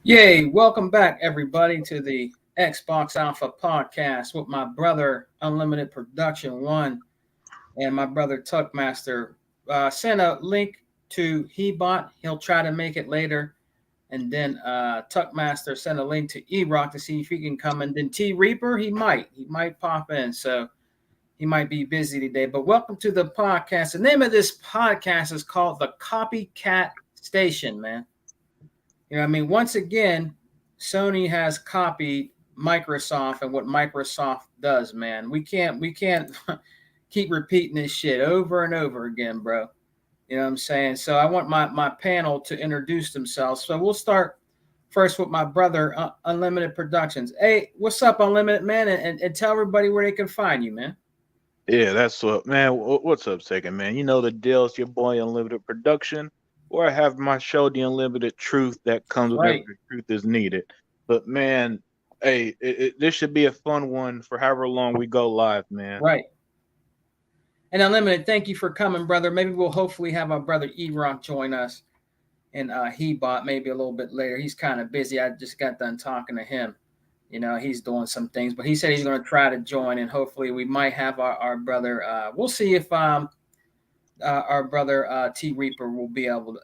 Yay, welcome back everybody to the Xbox Alpha podcast with my brother Unlimited Production 1 and my brother Tuckmaster. Send a link to Hebot. He'll try to make it later. And then Tuckmaster send a link to E-Rock to see if he can come. And then T Reaper, he might pop in. So he might be busy today. But welcome to the podcast. The name of this podcast is called the Copycat Station, man. I mean, once again, Sony has copied Microsoft and what Microsoft does, man. We can't keep repeating this shit over and over again, bro. You know what I'm saying? So I want my panel to introduce themselves. So we'll start first with my brother, Unlimited Productions. Hey, what's up, Unlimited, man? And tell everybody where they can find you, man. Yeah, that's what, man. What's up, second man? You know the deal. It's your boy Unlimited Production, where I have my show, The Unlimited Truth, that comes whenever Right, the truth is needed. But man, hey, this should be a fun one for however long we go live, man. right. And Unlimited, thank you for coming, brother. Maybe we'll hopefully have our brother E-Rock join us and he bought maybe a little bit later. He's kind of busy. I just got done talking to him. He's doing some things, but he said he's going to try to join, and hopefully we might have our brother. We'll see if our brother T Reaper will be able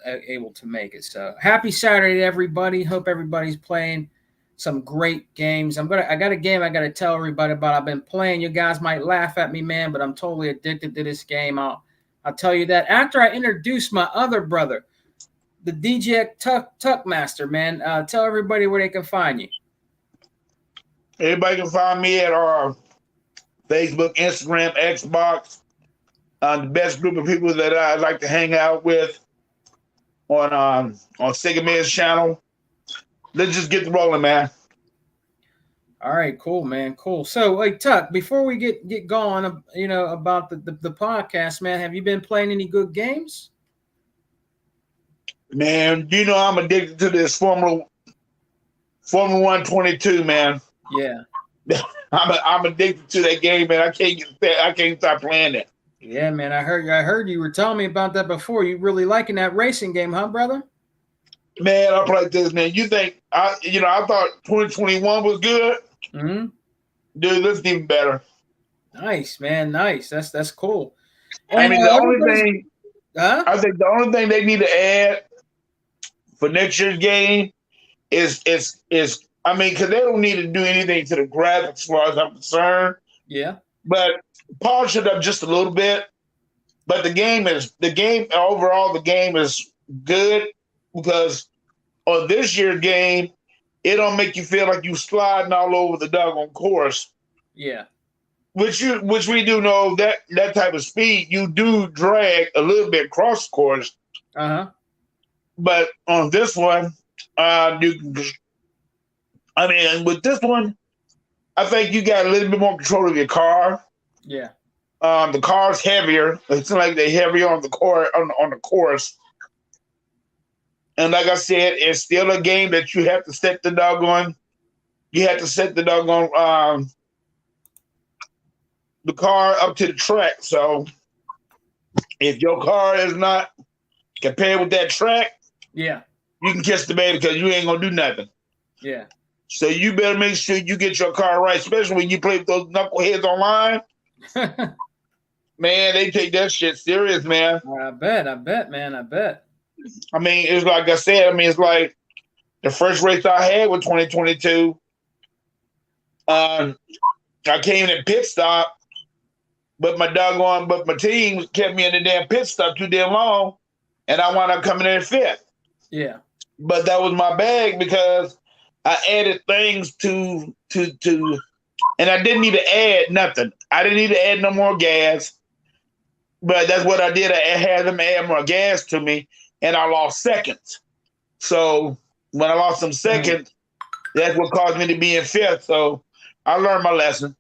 to make it. So happy Saturday, everybody! Hope everybody's playing some great games. I got a game I got to tell everybody about. I've been playing. You guys might laugh at me, man, but I'm totally addicted to this game. I'll tell you that after I introduce my other brother, the DJ Tuckmaster, man. Tell everybody where they can find you. Everybody can find me at our Facebook, Instagram, Xbox. The best group of people that I like to hang out with on Sega Man's channel. Let's just get the rolling, man. All right, cool, man, cool. So, hey, Tuck, before we get going, about the podcast, man, have you been playing any good games? Man, you know I'm addicted to this Formula 122, man. Yeah, I'm addicted to that game, man. I can't stop playing it. yeah, man. I heard you were telling me about that before. You really liking that racing game, huh, brother? Man, I play this, man. You think I thought 2021 was good? Mm-hmm. Dude, this is even better. Nice, man. Nice. That's cool. I And mean, the only everybody's, thing huh? I think the only thing they need to add for next year's game is I mean, because they don't need to do anything to the graphics as far as I'm concerned, Yeah, but polish it up just a little bit. But the game overall, the game is good because on this year's game, it don't make you feel like you sliding all over the doggone course. yeah, Which we do know that type of speed, you do drag a little bit across the course. uh-huh. But on this one, with this one, I think you got a little bit more control of your car. Yeah, The car's heavier. It's like they're heavier on the course. And like I said, it's still a game that you have to set the doggone. You have to set the doggone the car up to the track. So if your car is not compared with that track, yeah, you can kiss the baby because you ain't gonna do nothing. yeah. So you better make sure you get your car right, especially when you play with those knuckleheads online. Man, they take that shit serious, man. I bet, man. I bet. I mean, it's like I said. I mean, it's like the first race I had with 2022. I came in pit stop, but my team kept me in the damn pit stop too damn long, and I wound up coming in fifth. Yeah, But that was my bag because I added things to, and I didn't need to add nothing. I didn't need to add no more gas, but that's what I did. I had them add more gas to me, and I lost seconds. So when I lost some seconds, that's what caused me to be in fifth. So I learned my lesson.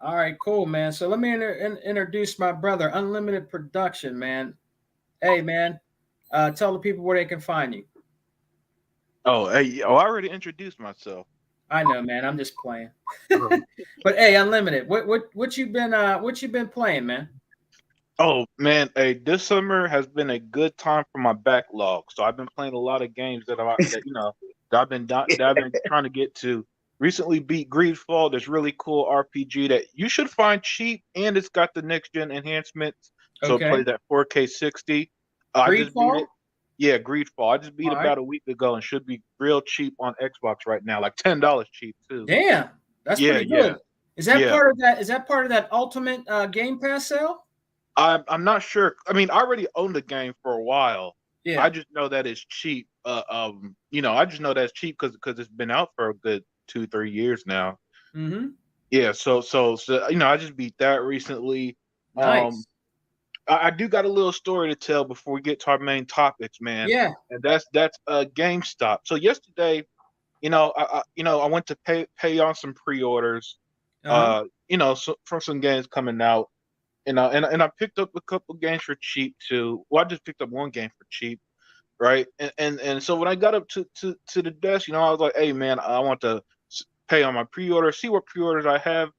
all right, cool, man. So let me introduce my brother, Unlimited Production, man. Hey, man, tell the people where they can find you. Oh, hey, I already introduced myself. I know, man. I'm just playing. Oh, But hey, Unlimited, what you been playing, man? Oh man, hey, this summer has been a good time for my backlog. So I've been playing a lot of games that that I've been trying to get to. Recently beat Greedfall, this really cool RPG that you should find cheap, and it's got the next gen enhancements, so it Okay. plays at 4K 60. I just beat it. Greedfall. Yeah, Greedfall. I just beat All right. about a week ago and should be real cheap on Xbox right now, like $10 cheap too. Damn, that's Yeah, pretty good. Is that yeah. part of that? Is that part of that Ultimate Game Pass sale? I'm not sure. I mean, I already owned the game for a while. I Yeah. just know that it's cheap. I just know that it's cheap because it's been out for a good 2-3 years now. Mm-hmm. Yeah, so I just beat that recently. Um, Nice. I do got a little story to tell before we get to our main topics, man. Yeah. And that's GameStop. So yesterday, I went to pay on some pre-orders. Uh-huh. So, for some games coming out. And I picked up a couple games for cheap too. Well, I just picked up one game for cheap, right? And so when I got up to the desk, I was like, "Hey, man, I want to pay on my pre-order, see what pre-orders I have."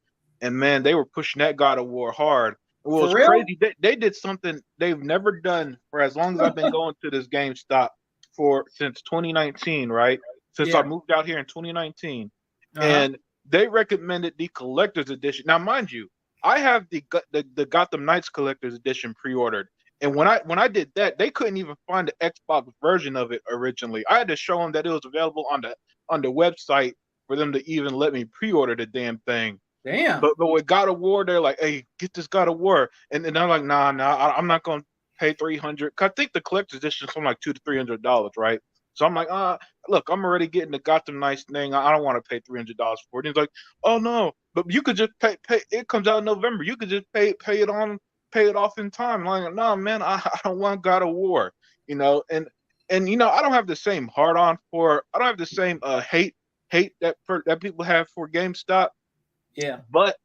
And man, they were pushing that God of War hard. Well, For it's real? crazy. They did something they've never done for as long as I've been going to this GameStop since 2019, right? Since I Yeah. moved out here in 2019, Uh-huh. and they recommended the collector's edition. Now, mind you, I have the Gotham Knights collector's edition pre-ordered, and when I did that, they couldn't even find the Xbox version of it originally. I had to show them that it was available on the website for them to even let me pre-order the damn thing. Damn. But with God of War, they're like, "Hey, get this God of War," and I'm like, "Nah, I'm not gonna pay 300. I think the collector's edition is from like $200 to $300, right?" So I'm like, look, I'm already getting the Gotham Knights thing. I don't want to pay $300 for it. And he's like, "Oh no, but you could just pay. It comes out in November. You could just pay it off in time." I'm like, "No, man, I don't want God of War, you know." And I don't have the same I don't have the same hate that people have for GameStop. Yeah. But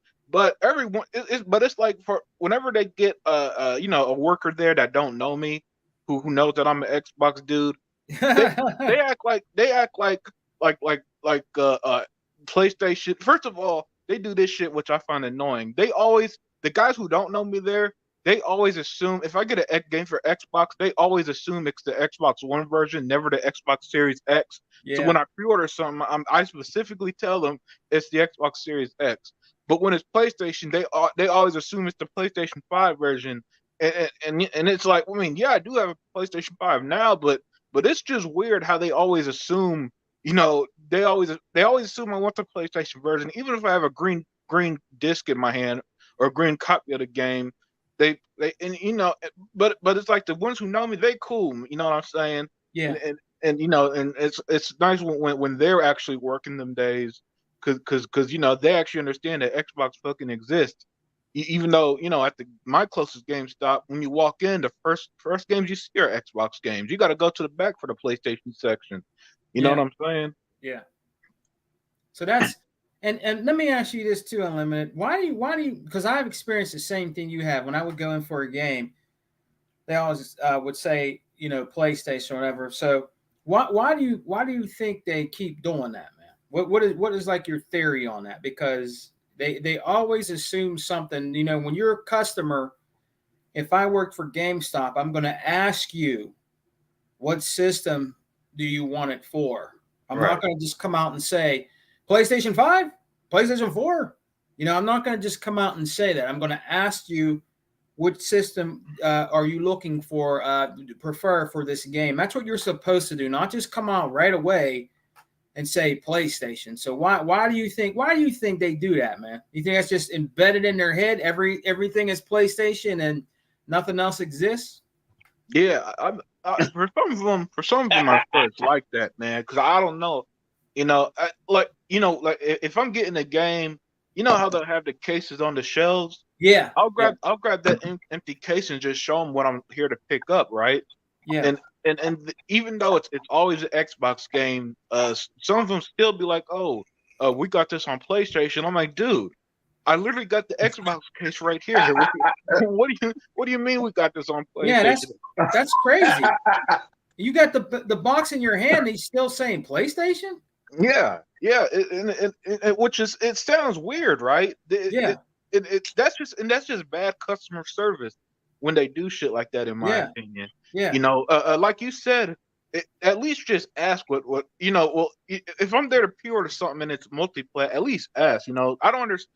everyone but it's like for whenever they get a worker there that don't know me, who knows that I'm an Xbox dude, they they act like PlayStation. First of all, they do this shit which I find annoying. The guys who don't know me there, they always assume if I get a game for Xbox, they always assume it's the Xbox One version, never the Xbox Series X. So when Yeah. I pre-order something, I specifically tell them it's the Xbox Series X. But when it's PlayStation, they always assume it's the PlayStation 5 version, and it's like, I mean, yeah, I do have a PlayStation 5 now, but it's just weird how they always assume, they always assume I want the PlayStation version, even if I have a green disc in my hand or a green copy of the game. They and but it's like the ones who know me, they cool. You know what I'm saying? And Yeah. and it's nice when they're actually working them days because they actually understand that Xbox fucking exists. Even though at my closest GameStop, when you walk in, the first games you see are Xbox games. You got to go to the back for the PlayStation section. You know what Yeah. I'm saying? Yeah. So that's and let me ask you this too, Unlimited. Why do you because I've experienced the same thing you have when I would go in for a game, they always would say, PlayStation or whatever. So why do you think they keep doing that, man? What is like your theory on that? Because they always assume something. When you're a customer, if I work for GameStop, I'm going to ask you what system do you want it for. I'm not Right. going to just come out and say PlayStation 5, PlayStation 4. I'm not going to just come out and say that. I'm going to ask you which system are you looking for, prefer for this game? That's what you're supposed to do, not just come out right away and say PlayStation. So why do you think they do that, man? You think that's just embedded in their head? Everything is PlayStation and nothing else exists? Yeah, for some of them, I swear it's like that, man. Because I don't know, like if I'm getting a game, you know how they'll have the cases on the shelves. Yeah, yeah, I'll grab that empty case and just show them what I'm here to pick up, right? yeah. And even though it's always an Xbox game, some of them still be like, "Oh, we got this on PlayStation." I'm like, dude, I literally got the Xbox case right here. What do you mean we got this on Yeah, PlayStation? that's crazy. You got the box in your hand, and he's still saying PlayStation? Yeah, yeah, which is it sounds weird, right? Yeah, That's just bad customer service when they do shit like that, in my yeah, opinion. yeah, Like you said, at least just ask what you know. Well, if I'm there to pre-order something and it's multiplayer, at least ask. You know, I don't understand.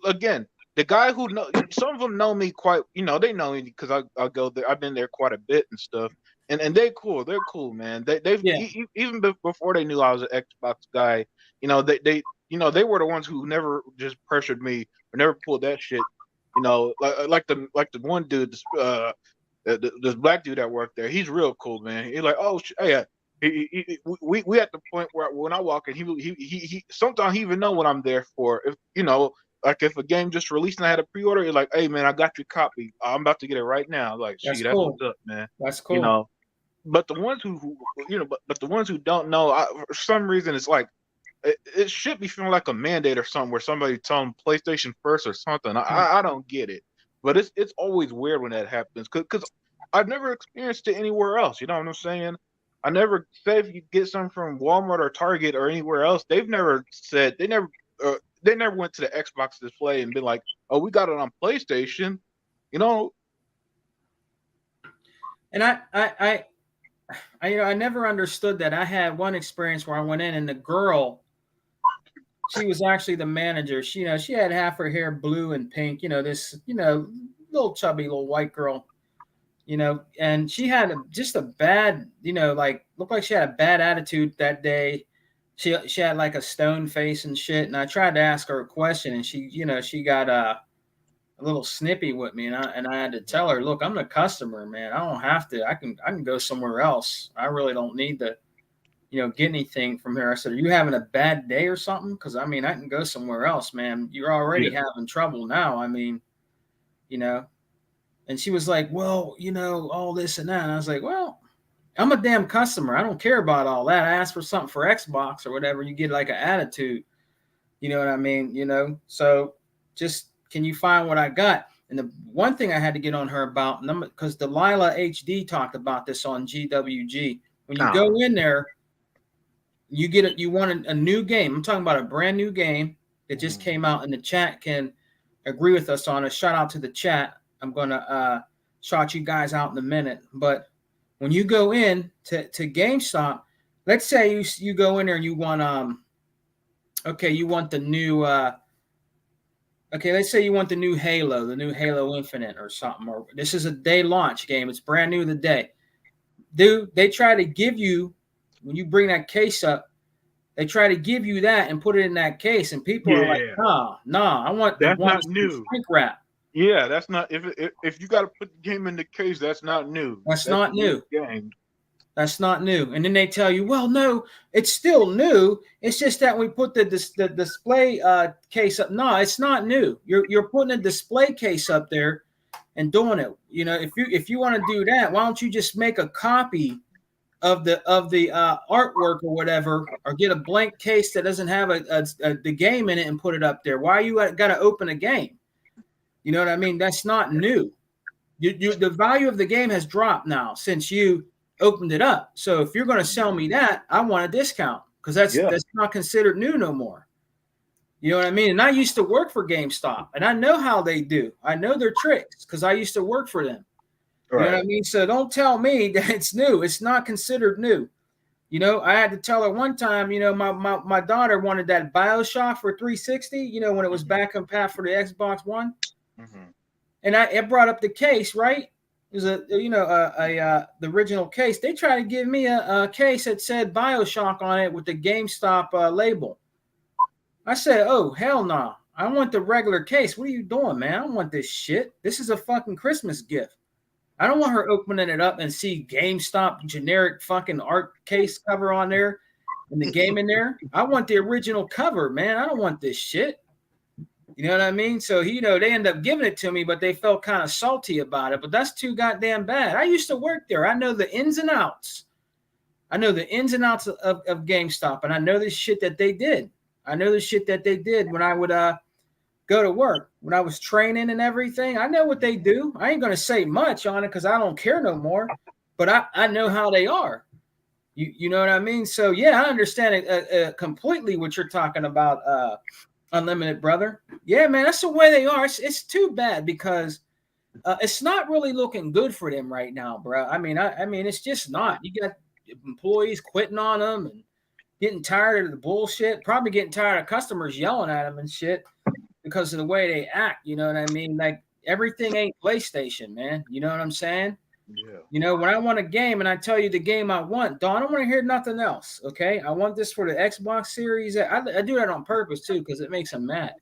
Again, the guy who know some of them know me quite. You know, they know me because I go there. I've been there quite a bit and stuff. And they cool. They're cool, man. They've Yeah, even before they knew I was an Xbox guy. You know, they you know they were the ones who never just pressured me or never pulled that shit. You know, like the one dude, this black dude that worked there, he's real cool, man. He's like, oh, yeah. We at the point where when I walk in, he sometimes he even know what I'm there for. If you know, like if a game just released and I had a pre-order, he's like, hey man, I got your copy. I'm about to get it right now. Like, that's gee, that's cool. what's up, man. That's You cool. know, but the ones who you know, but the ones who don't know, for some reason, it's like it should be feeling like a mandate or something where somebody tell them PlayStation first or something. I don't get it, but it's always weird when that happens because I've never experienced it anywhere else. You know what I'm saying? I never say if you get something from Walmart or Target or anywhere else, they've never said they never went to the Xbox display and been like, oh, we got it on PlayStation. You know? And you know, I never understood that. I had one experience where I went in and the girl, she was actually the manager. She, you know, she had half her hair blue and pink. You know, this, you know, little chubby little white girl. You know, and she had just a bad, you know, like looked like she had a bad attitude that day. She had like a stone face and shit. And I tried to ask her a question, and she, you know, she got a little snippy with me, and I had to tell her, look, I'm the customer, man. I don't have to. I can go somewhere else. I really don't need to, you know, get anything from here. I said, are you having a bad day or something? Because I mean, I can go somewhere else, man. You're already Yeah. having trouble now. I mean, you know. And she was like, well, you know, all this and that. And I was like, well, I'm a damn customer. I don't care about all that. I asked for something for Xbox or whatever. You get like an attitude. You know what I mean? You know, so just can you find what I got? And the one thing I had to get on her about, because Delilah HD talked about this on GWG. When you Nah. go in there, you get it. You want a new game. I'm talking about a brand new game that just came out, and the chat can agree with us on it. Shout out to the chat. I'm gonna shout you guys out in a minute. But when you go in to GameStop, let's say you go in there and you want okay, you want the new okay, let's say you want the new Halo Infinite or something, or this is a day launch game. It's brand new the day. Dude, they try to give you when you bring that case up, they try to give you that and put it in that case, and people are like, Yeah. nah, I want the That's not ones in new. shrink wrap. Yeah, that's not if you got to put the game in the case, that's not new. That's That's a not new new. game. That's not new. And then they tell you, well, no, it's still new. It's just that we put the display case up. No, it's not new. You're putting a display case up there and doing it. You know, if you want to do that, why don't you just make a copy of the artwork or whatever, or get a blank case that doesn't have the game in it and put it up there? Why you got to open a game? You know what I mean? That's not new. The value of the game has dropped now since you opened it up. So if you're going to sell me that, I want a discount because that's not considered new no more. You know what I mean? And I used to work for GameStop, and I know how they do. I know their tricks because I used to work for them. Right. You know what I mean? So don't tell me that it's new. It's not considered new. You know, I had to tell her one time, you know, my daughter wanted that BioShock for 360, you know, when it was back on path for the Xbox One. Mm-hmm. And I brought up the case, right? It was the original case. They tried to give me a case that said BioShock on it with the GameStop label. I said, oh, hell no. Nah. I want the regular case. What are you doing, man? I don't want this shit. This is a fucking Christmas gift. I don't want her opening it up and see GameStop generic fucking art case cover on there and the game in there. I want the original cover, man. I don't want this shit. You know what I mean? So, you know, they end up giving it to me, but they felt kind of salty about it. But that's too goddamn bad. I used to work there. I know the ins and outs. I know the ins and outs of GameStop, and I know the shit that they did. I know the shit that they did when I would go to work, when I was training and everything. I know what they do. I ain't going to say much on it because I don't care no more, but I know how they are. You know what I mean? So, yeah, I understand completely what you're talking about, Unlimited Brother. Yeah, man, that's the way they are. It's too bad because it's not really looking good for them right now, bro. I mean, it's just not. You got employees quitting on them and getting tired of the bullshit. Probably getting tired of customers yelling at them and shit because of the way they act. You know what I mean? Like everything ain't PlayStation, man. You know what I'm saying? Yeah. You know, when I want a game and I tell you the game I want, Don, I don't want to hear nothing else. Okay, I want this for the Xbox Series. I do that on purpose too because it makes them mad.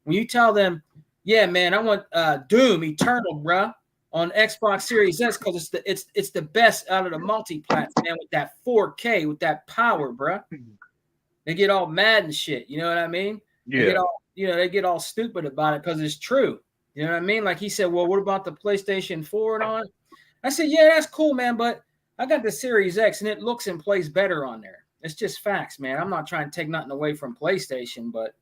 When you tell them, yeah, man, I want Doom Eternal, bruh, on Xbox Series S because it's the best out of the multi-plat, man, with that 4K, with that power, bruh. They get all mad and shit. You know what I mean? Yeah. They get all, they get all stupid about it because it's true. You know what I mean? Like he said, well, what about the PlayStation 4 and on? I said, yeah, that's cool, man, but I got the Series X and it looks and plays better on there. It's just facts, man. I'm not trying to take nothing away from PlayStation, but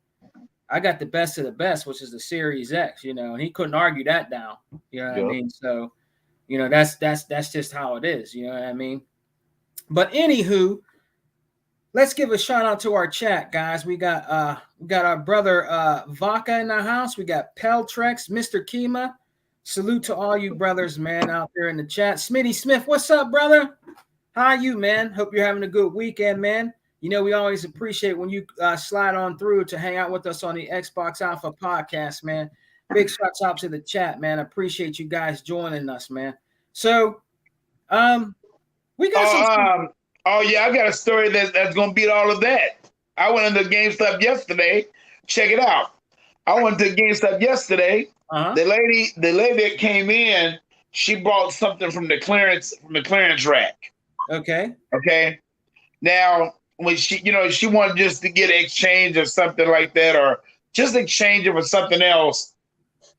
I got the best of the best, which is the Series X, and he couldn't argue that down. You know what I mean? So, that's just how it is. You know what I mean? But anywho, let's give a shout out to our chat, guys. We got our brother Vaca in the house. We got Peltrex, Mr. Kima. Salute to all you brothers, man, out there in the chat. Smitty Smith, what's up, brother? How are you, man? Hope you're having a good weekend, man. We always appreciate when you slide on through to hang out with us on the Xbox Alpha podcast, man. Big shouts out to the chat, man. Appreciate you guys joining us, man. So, we got some. Oh yeah, I got a story that's gonna beat all of that. I went into GameStop yesterday. Check it out. I went to GameStop yesterday. Uh-huh. The lady that came in, she bought something from the clearance rack. Okay. Now, when she wanted just to get an exchange or something like that, or just exchange it for something else,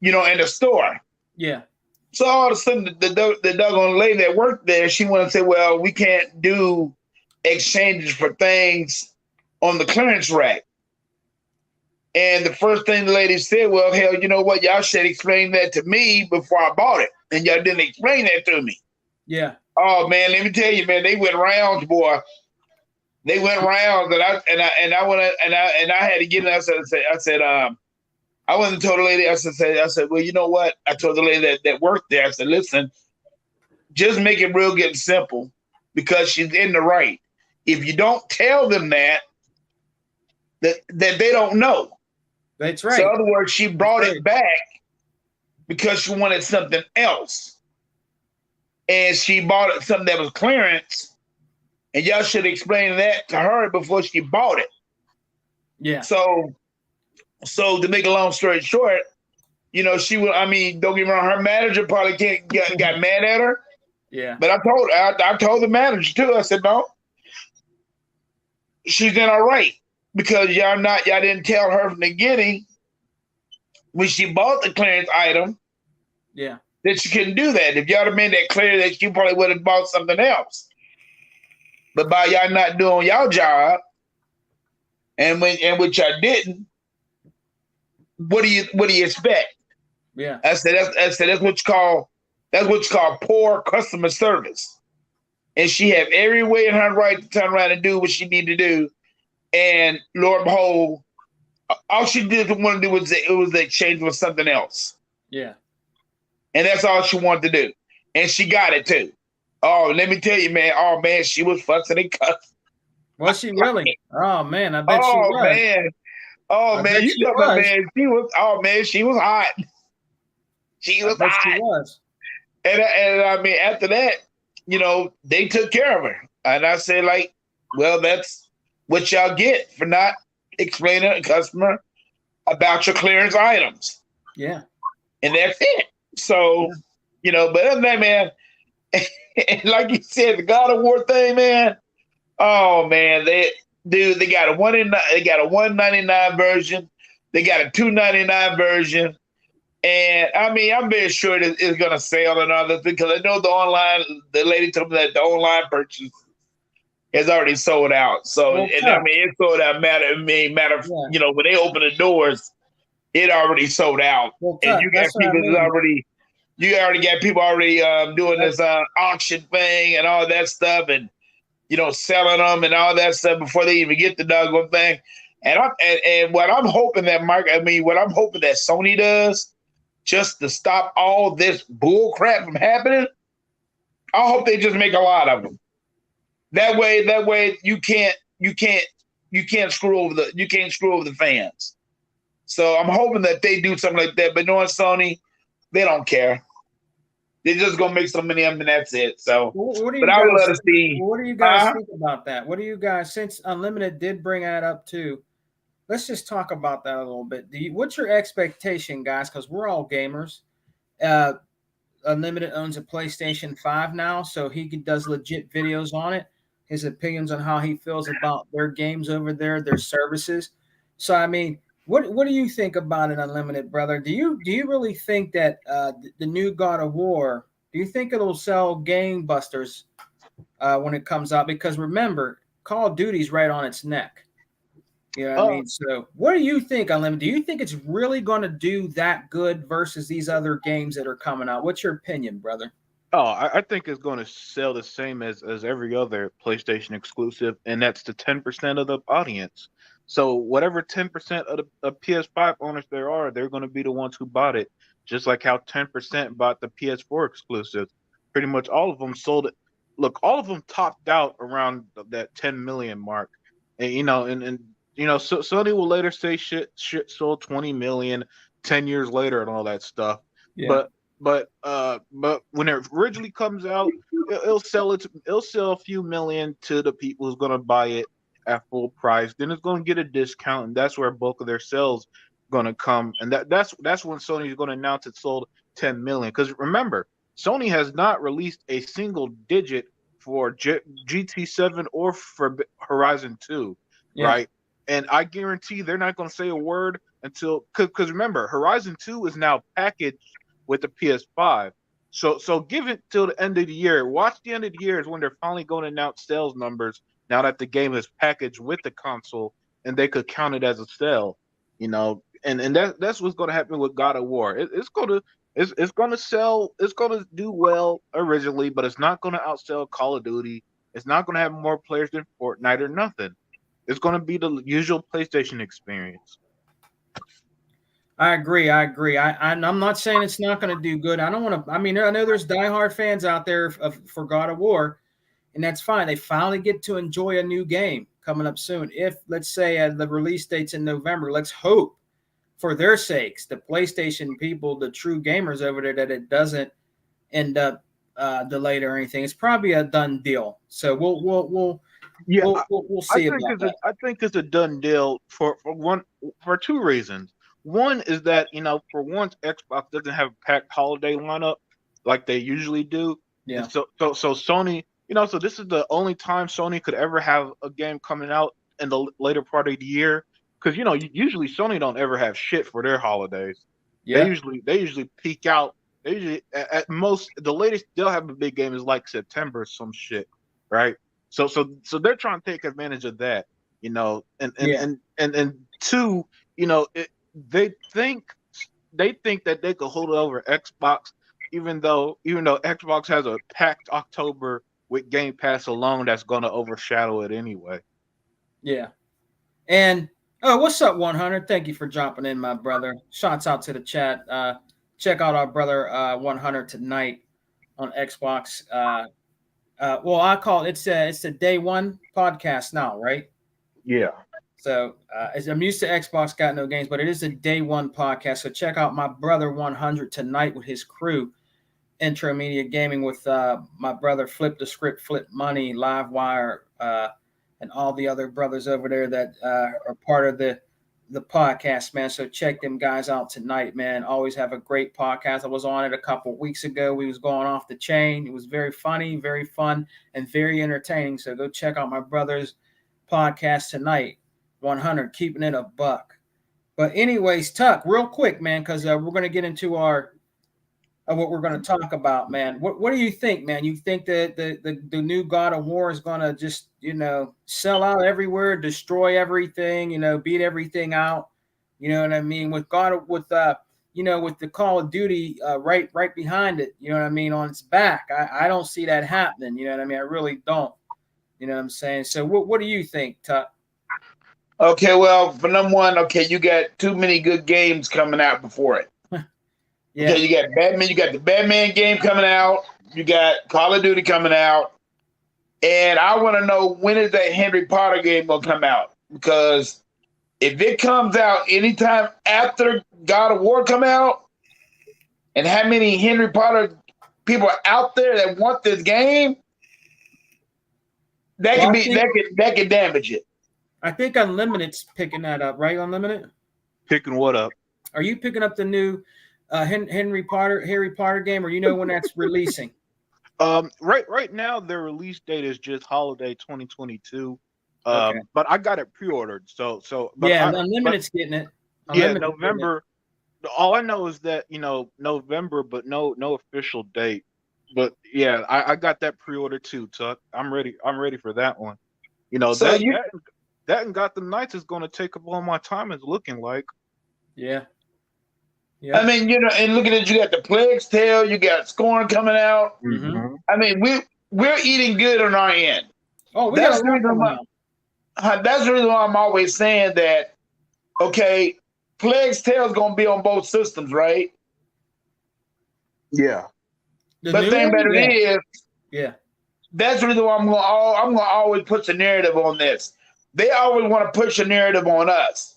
in the store. Yeah. So all of a sudden, the doggone lady that worked there, she wanted to say, well, we can't do exchanges for things on the clearance rack. And the first thing the lady said, well, hell, you know what? Y'all should explain that to me before I bought it. And y'all didn't explain that to me. Yeah. Oh, man, let me tell you, man, they went rounds, boy. They went rounds, and I had to get in. I said, I went and told the lady, I said, well, you know what? I told the lady that worked there, I said, listen, just make it real good and simple because she's in the right. If you don't tell them that they don't know. That's right. So in other words, she brought it back because she wanted something else. And she bought something that was clearance. And y'all should explain that to her before she bought it. Yeah. So to make a long story short, she would, don't get me wrong, her manager probably got mad at her. Yeah. But I told the manager too, I said, no, she's in all right. Because y'all didn't tell her from the beginning when she bought the clearance item, yeah, that she couldn't do that. If y'all had made that clear, that she probably would have bought something else. But by y'all not doing y'all job, and which y'all didn't, what do you expect? Yeah, I said that's what you call poor customer service. And she had every way in her right to turn around and do what she needed to do. And Lord behold, all she did want to do was the exchange with something else. Yeah. And that's all she wanted to do. And she got it too. Oh, let me tell you, man. Oh man, she was fussing and cussing. Was she really? Oh man, I bet she was. Man. Oh man, you talking about, man, she was hot. She was hot. She was. And after that, they took care of her. And I said, like, well, that's what y'all get for not explaining to a customer about your clearance items. Yeah. And that's it. So, but other than that, man, like you said, the God of War thing, man. Oh man, they got a $199 version, they got a $299 version, and I'm very sure it's gonna sell and all that because I know the lady told me that the online purchase has already sold out. So it sold out matter when they open the doors, it already sold out. And you got people you already got people doing this auction thing and all that stuff and selling them and all that stuff before they even get the doggone thing. And what I'm hoping that Sony does just to stop all this bull crap from happening, I hope they just make a lot of them. That way you can't screw over the fans. So I'm hoping that they do something like that. But knowing Sony, they don't care. They're just gonna make so many of them, and that's it. So, What do but you I would guys? love to see. What do you guys think about that? What do you guys? Since Unlimited did bring that up too, let's just talk about that a little bit. What's your expectation, guys? Because we're all gamers. Uh, Unlimited owns a PlayStation 5 now, so he does legit videos on it. His opinions on how he feels about their games over there, their services. So, I mean, what do you think about it, Unlimited, brother? Do you really think that the new God of War? Do you think it'll sell gangbusters when it comes out? Because remember, Call of Duty's right on its neck. You know what I mean? So, what do you think, Unlimited? Do you think it's really going to do that good versus these other games that are coming out? What's your opinion, brother? Oh, I think it's going to sell the same as every other PlayStation exclusive, and that's the 10% of the audience. So whatever 10% of the PS5 owners there are, they're going to be the ones who bought it. Just like how 10% bought the PS4 exclusives. Pretty much all of them sold it. Look, all of them topped out around that 10 million mark, and so Sony will later say shit sold 20 million 10 years later and all that stuff. Yeah. But when it originally comes out, it'll sell a few million to the people who's gonna buy it at full price. Then it's gonna get a discount, and that's where a bulk of their sales gonna come. And that's when Sony's gonna announce it sold 10 million. Because remember, Sony has not released a single digit for GT7 or for Horizon 2, right? And I guarantee they're not gonna say a word until because remember, Horizon 2 is now packaged with the PS5. So give it till the end of the year. Watch the end of the year is when they're finally going to announce sales numbers now that the game is packaged with the console and they could count it as a sale. And that's what's going to happen with God of War. It's going to sell, it's going to do well originally, but it's not going to outsell Call of Duty. It's not going to have more players than Fortnite or nothing. It's going to be the usual PlayStation experience. I agree. I'm not saying it's not going to do good. I don't want to. I mean, I know there's diehard fans out there for God of War, and that's fine. They finally get to enjoy a new game coming up soon. If, let's say, the release date's in November, let's hope for their sakes, the PlayStation people, the true gamers over there, that it doesn't end up delayed or anything. It's probably a done deal. So we'll see about that. I think it's a done deal for two reasons. One is that, for once, Xbox doesn't have a packed holiday lineup like they usually do. Yeah. And so Sony, so this is the only time Sony could ever have a game coming out in the later part of the year. Because, usually Sony don't ever have shit for their holidays. Yeah. They usually peak out. They usually, at most, the latest they'll have a big game is like September or some shit, right? So they're trying to take advantage of that, and two, they think that they could hold it over Xbox, even though Xbox has a packed October with Game Pass alone that's going to overshadow it anyway. Yeah. And what's up, 100? Thank you for dropping in, my brother. Shouts out to the chat. Check out our brother 100 tonight on Xbox. Well, I call it. It's a day one podcast now, right? Yeah. So as I'm used to Xbox Got No Games, but it is a day one podcast. So check out my brother 100 tonight with his crew, Intro Media Gaming, with my brother Flip the Script, Flip Money, Livewire, and all the other brothers over there that are part of the podcast, man. So check them guys out tonight, man. Always have a great podcast. I was on it a couple of weeks ago. We was going off the chain. It was very funny, very fun, and very entertaining. So go check out my brother's podcast tonight. 100, keeping it a buck. But anyways, Tuck, real quick, man, because we're going to get into our what we're going to talk about, man. What do you think, man? You think that the new God of War is going to just, sell out everywhere, destroy everything, beat everything out? You know what I mean? With with the Call of Duty right behind it, you know what I mean, on its back. I don't see that happening. You know what I mean? I really don't. You know what I'm saying? So what do you think, Tuck? Okay, well, for number one, you got too many good games coming out before it. Yeah. Okay, you got Batman. You got the Batman game coming out. You got Call of Duty coming out. And I want to know, when is that Henry Potter game gonna come out? Because if it comes out anytime after God of War come out, and how many Henry Potter people are out there that want this game, that Well, could I be think that could damage it. I think Unlimited's picking that up, right? Unlimited. Picking what up? Are you picking up the new Harry Potter game, or you know when that's releasing? Right now their release date is just holiday 2022. Okay. But I got it pre-ordered. But Yeah, Unlimited's getting it. yeah, Unlimited's getting it. November. All I know is that November, but no official date. But yeah, I got that pre-order too, Tuck. I'm ready. I'm ready for that one. So That and Gotham Knights is going to take up all my time. It's looking like. Yeah. Yeah. I mean, and look at it, you got the Plague's Tale, you got Scorn coming out. Mm-hmm. I mean, we're eating good on our end. Oh, we got a lot going on. That's the reason why I'm always saying that. Okay, Plague's Tale is going to be on both systems, right? Yeah. But the thing about it is, yeah, that's the reason why I'm going to always push the narrative on this. They always want to push a narrative on us.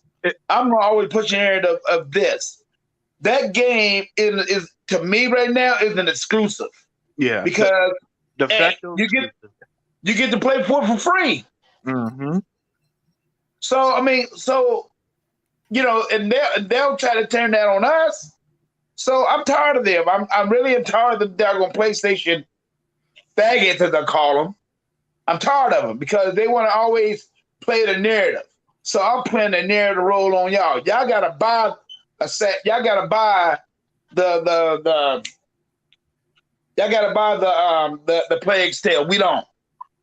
I'm going to always push a narrative of this. That game is to me right now is an exclusive. Yeah, because the fact you get to play for free. Mm-hmm. So I mean, and they'll try to turn that on us. So I'm tired of them. I'm really tired of the doggone PlayStation faggots, as I call them. I'm tired of them because they want to always play the narrative. So I'm playing the narrative role on y'all. Y'all gotta buy a set. Y'all gotta buy the y'all gotta buy the Plague's Tale. We don't.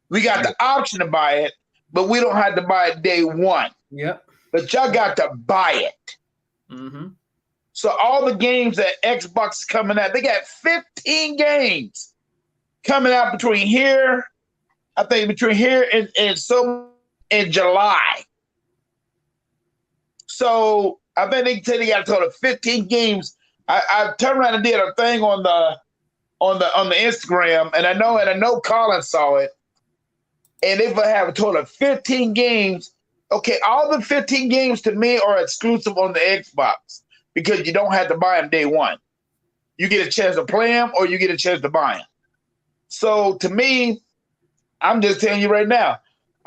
We got the option to buy it, but we don't have to buy it day one. Yep. But y'all got to buy it. Mm-hmm. So all the games that Xbox is coming out, they got 15 games coming out between here. I think between here and so in July. So I think they said they got a total of 15 games. I turned around and did a thing on the Instagram, and I know Colin saw it, and they will have a total of 15 games. Okay, all the 15 games to me are exclusive on the Xbox because you don't have to buy them day one. You get a chance to play them, or you get a chance to buy them. So to me, I'm just telling you right now.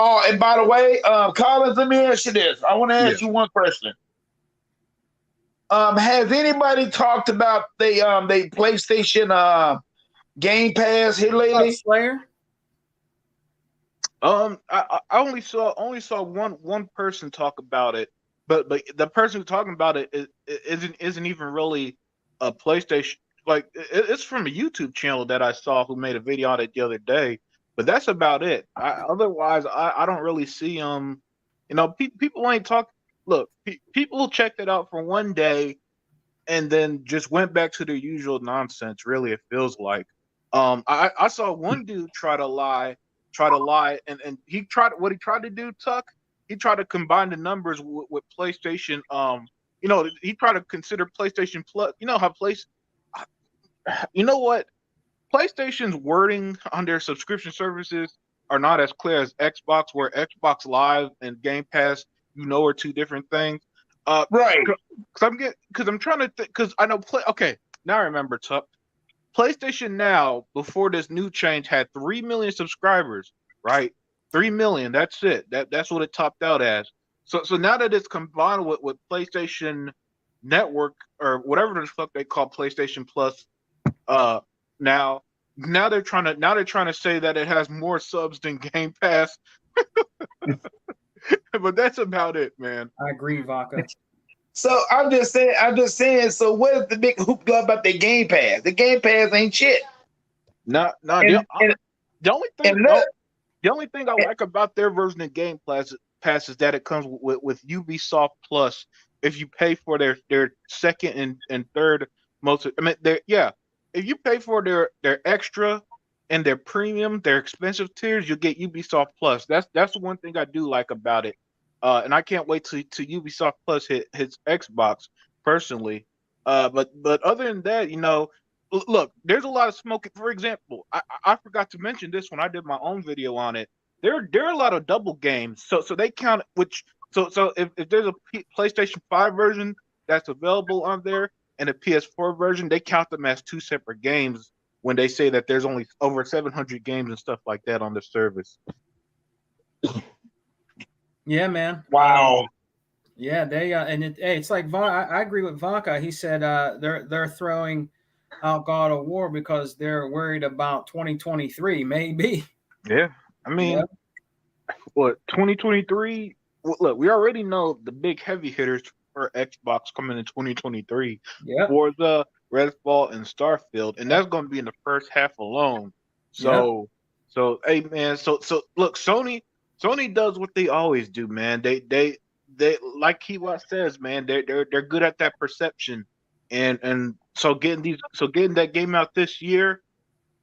Oh, and by the way, Collins, let me ask you this. I want to ask you one question. Has anybody talked about the PlayStation Game Pass here lately? Slayer? I only saw one person talk about it, but the person talking about it isn't even really a PlayStation. Like it's from a YouTube channel that I saw who made a video on it the other day. But that's about it. Otherwise, I don't really see people ain't talk. Look, people checked it out for one day, and then just went back to their usual nonsense. Really, it feels like. I saw one dude try to lie, and he tried what he tried to do. Tuck. He tried to combine the numbers with PlayStation. He tried to consider PlayStation Plus. You know how you know what? PlayStation's wording on their subscription services are not as clear as Xbox, where Xbox Live and Game Pass, are two different things. Right. Because I'm trying to think, because I know okay, now I remember, Tuck. PlayStation Now, before this new change, had 3 million subscribers, right? 3 million, that's it. That's what it topped out as. So now that it's combined with PlayStation Network, or whatever the fuck they call PlayStation Plus, now they're trying to say that it has more subs than Game Pass. But that's about it, man. I agree, Vaca. So I'm just saying. So what is the big hoopla about the Game Pass? The Game Pass ain't shit. The only thing I like about their version of Game Pass is that it comes with Ubisoft Plus. If you pay for their second and third most, if you pay for their extra and their premium, their expensive tiers, you'll get Ubisoft Plus. That's the one thing I do like about it. And I can't wait to Ubisoft Plus hits Xbox personally. But other than that, look, there's a lot of smoking. For example, I forgot to mention this when I did my own video on it. There are a lot of double games, so they count which so if there's a PlayStation 5 version that's available on there and a PS4 version, they count them as two separate games when they say that there's only over 700 games and stuff like that on the service. Yeah, man. Wow. Yeah, they and it's like I agree with Vaca. He said they're throwing out God of War because they're worried about 2023, maybe. Yeah, I mean, what 2023? Look, we already know the big heavy hitters for Xbox coming in 2023. Yeah. Forza, Redfall, and Starfield, and that's going to be in the first half alone. So, hey man, so look, Sony does what they always do, man. They like Kiwa says, man, they're good at that perception, and so getting that game out this year,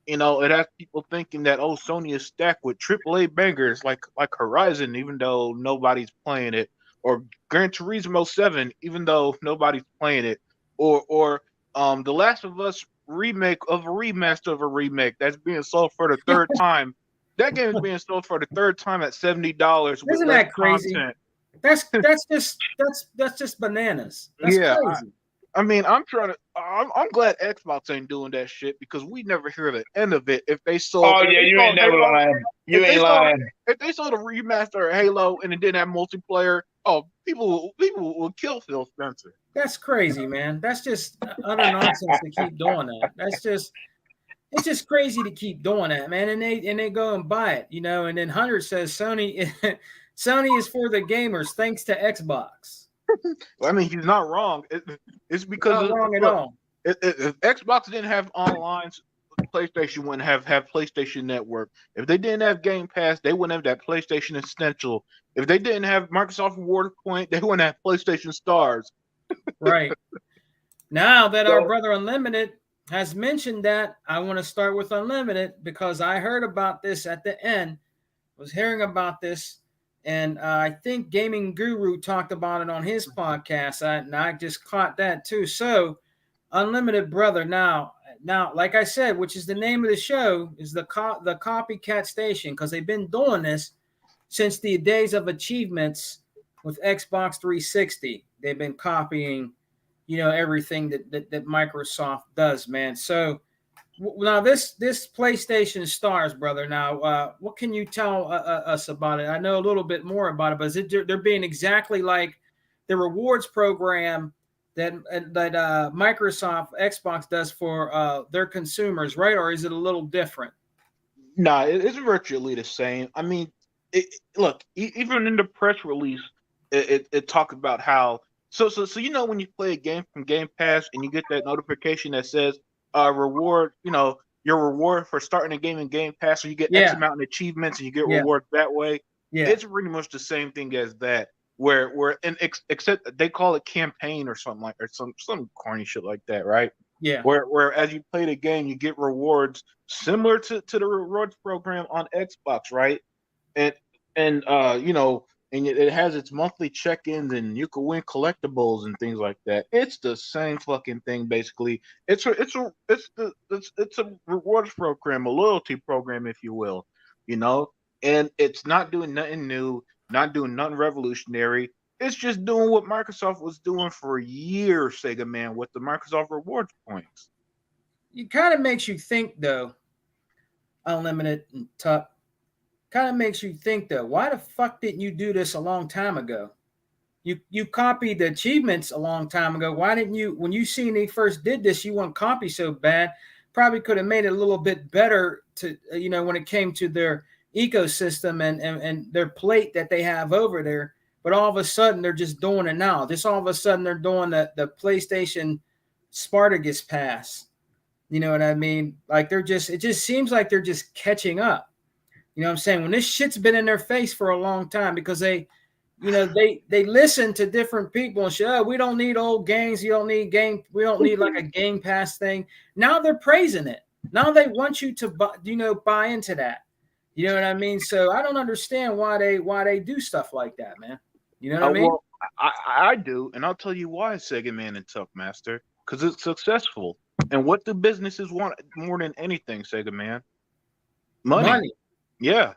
you know, it has people thinking that Sony is stacked with AAA bangers like Horizon, even though nobody's playing it, or Gran Turismo 7, even though nobody's playing it, or The Last of Us remake of a remaster of a remake that's being sold for the third time. That game is being sold for the third time at $70 with Isn't less that crazy? content. That's just bananas. That's crazy. I mean, I'm glad Xbox ain't doing that shit because we never hear the end of it. If they sold, Oh yeah, you ain't never lying. You ain't lying. If they sold a remaster of Halo and it didn't have multiplayer, people will kill Phil Spencer. That's crazy, man. That's just utter nonsense to keep doing that. It's just crazy to keep doing that, man. And they go and buy it, you know. And then Hunter says Sony is for the gamers, thanks to Xbox. I mean, he's not wrong. It's because not wrong at all. If Xbox didn't have online, PlayStation wouldn't have PlayStation Network. If they didn't have Game Pass, they wouldn't have that PlayStation Essential. If they didn't have Microsoft Reward Point, they wouldn't have PlayStation Stars. Right. Now that our brother Unlimited has mentioned that, I want to start with Unlimited because I heard about this at the end, was hearing about this. And I think Gaming Guru talked about it on his podcast, and I just caught that too. So, Unlimited brother, now, like I said, which is the name of the show, is the Copycat Station, because they've been doing this since the days of achievements with Xbox 360. They've been copying, you know, everything that Microsoft does, man. So now this PlayStation Stars, brother. Now, what can you tell us about it? I know a little bit more about it, but they're being exactly like the rewards program that Microsoft Xbox does for their consumers, right? Or is it a little different? Nah, it's virtually the same. I mean, look, even in the press release, it talked about how so you know when you play a game from Game Pass and you get that notification that says reward, you know, your reward for starting a game in Game Pass, so you get X amount of achievements and you get rewards that way. Yeah. It's pretty much the same thing as that, where except they call it campaign or something or some corny shit like that, right? Yeah. Where as you play the game, you get rewards similar to the rewards program on Xbox, right? And you know, and it has its monthly check-ins, and you can win collectibles and things like that. It's the same fucking thing, basically. It's a rewards program, a loyalty program, if you will, you know. And it's not doing nothing new, not doing nothing revolutionary. It's just doing what Microsoft was doing for years, Sega man, with the Microsoft rewards points. It kind of makes you think, though, Unlimited and Tuck. Kind of makes you think, though, why the fuck didn't you do this a long time ago? You copied the achievements a long time ago. Why didn't you, when you seen they first did this, you want copy so bad? Probably could have made it a little bit better to, you know, when it came to their ecosystem and their plate that they have over there. But all of a sudden, they're just doing it now. Just all of a sudden, they're doing the PlayStation Spartacus Pass. You know what I mean? Like it just seems like they're just catching up. You know what I'm saying? When this shit's been in their face for a long time because they listen to different people and say, oh, we don't need old games. We don't need like a Game Pass thing. Now they're praising it. Now they want you to buy into that. You know what I mean? So I don't understand why they do stuff like that, man. You know what I mean? Well, I do, and I'll tell you why, Sega Man and Tuck Master, because it's successful. And what do businesses want more than anything, Sega man? Money. Money. Yeah.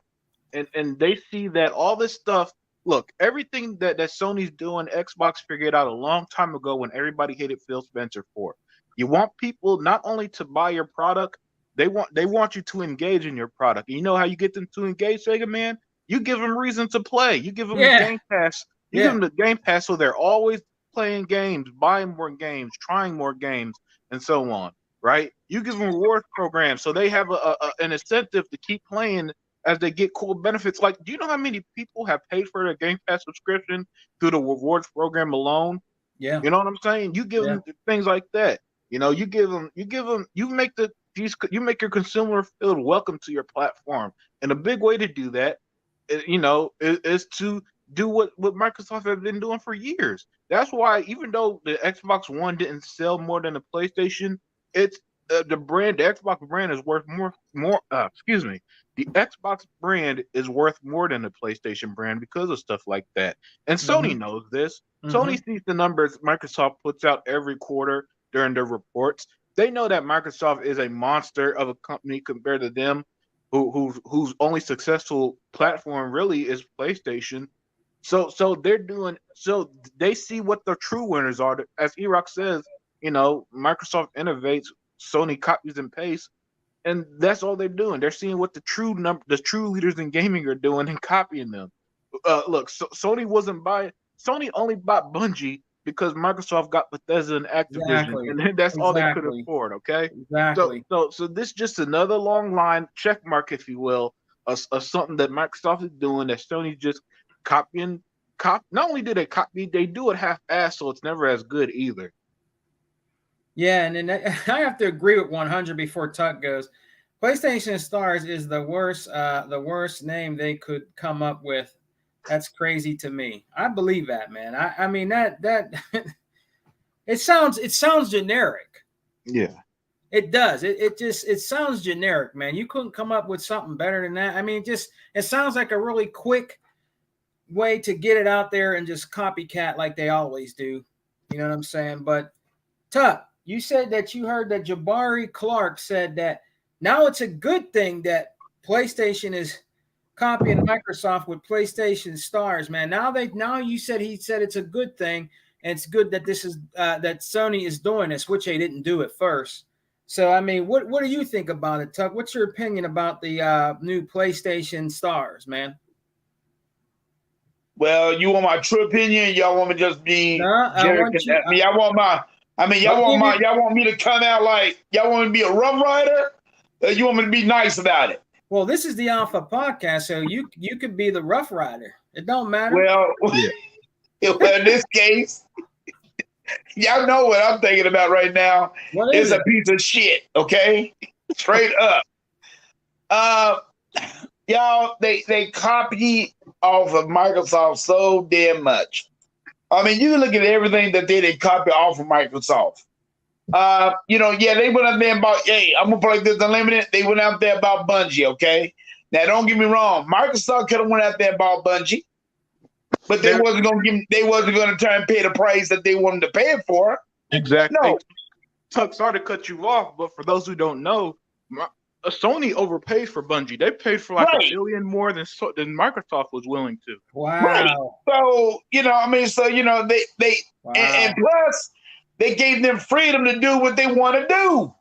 And they see that all this stuff, look, everything that Sony's doing, Xbox figured out a long time ago when everybody hated Phil Spencer for. You want people not only to buy your product, they want you to engage in your product. And you know how you get them to engage, Sega man? You give them reason to play. You give them the Yeah. Game Pass. You give Yeah. them the Game Pass so they're always playing games, buying more games, trying more games, and so on. Right? You give them rewards programs so they have an incentive to keep playing as they get cool benefits. Like, do you know how many people have paid for their Game Pass subscription through the rewards program alone? Yeah. You know what I'm saying? You give Yeah. them things like that. You give them, you make your consumer feel welcome to your platform. And a big way to do that, is to do what Microsoft has been doing for years. That's why even though the Xbox One didn't sell more than the PlayStation, it's the Xbox brand is worth more. Excuse me, the Xbox brand is worth more than the PlayStation brand because of stuff like that. And Sony Mhm. knows this. Mhm. Sony sees the numbers Microsoft puts out every quarter during their reports. They know that Microsoft is a monster of a company compared to them, whose only successful platform really is PlayStation. So they see what the true winners are. As Erock says, Microsoft innovates, Sony copies and pastes, and that's all they're doing. They're seeing what the true leaders in gaming are doing and copying them. Look, Sony only bought Bungie because Microsoft got Bethesda and Activision, Exactly. and that's all they could Exactly. afford. Okay, so Exactly. so so this just another long line check mark, if you will, of something that Microsoft is doing that Sony just copying. Not only do they copy, they do it half-assed, so it's never as good either. Yeah, and then I have to agree with 100 before Tuck goes. PlayStation Stars is the worst name they could come up with. That's crazy to me. I believe that, man. I mean that it sounds generic. Yeah. It does. It sounds generic, man. You couldn't come up with something better than that. I mean, it sounds like a really quick way to get it out there and just copycat like they always do. You know what I'm saying? But Tuck, you said that you heard that Jabari Clark said that now it's a good thing that PlayStation is copying Microsoft with PlayStation Stars, man. Now he said it's a good thing, and it's good that this is that Sony is doing this, which they didn't do at first. So I mean, what do you think about it, Tuck? What's your opinion about the new PlayStation Stars, man? Well, you want my true opinion? Y'all want me to just No, be I want jerking you. at me? I'll give you. Y'all want me to come out like y'all want me to be a rough rider? Or you want me to be nice about it? Well, this is the Alpha Podcast, so you could be the Rough Rider. It don't matter. Well, Yeah. well, in this case, y'all know what I'm thinking about right now. What It's is a it? piece of shit, okay? Straight up. Uh, y'all, they copy off of Microsoft so damn much. I mean, you look at everything that they copy off of Microsoft. Yeah, they went out there and bought, hey, I'm gonna play this unlimited. They went out there about Bungie, okay? Now don't get me wrong, Microsoft could have went out there and bought Bungie, but they wasn't gonna try and pay the price that they wanted to pay it for. Exactly. No. Hey, Tuck, sorry to cut you off, but for those who don't know, Sony overpaid for Bungie. They paid for like Right. $1 billion more than Microsoft was willing to. Right. Wow. So, they Wow. and plus they gave them freedom to do what they want to do.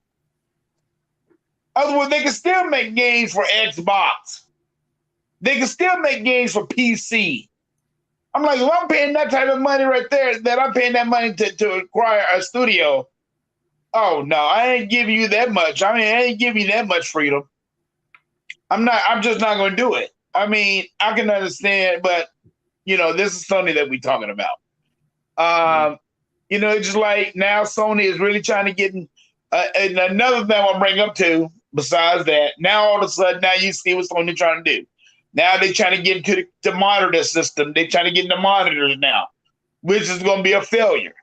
Otherwise, they can still make games for Xbox. They can still make games for PC. I'm like, if I'm paying that type of money right there, that I'm paying that money to acquire a studio. Oh no, I ain't giving you that much. I mean, I ain't giving you that much freedom. I'm just not going to do it. I mean, I can understand, but this is Sony that we're talking about. It's just like now Sony is really trying to get in. And another thing I'll bring up too, besides that, now all of a sudden, now you see what Sony trying to do. Now they're trying to get into the monitor system. They're trying to get into monitors now, which is going to be a failure.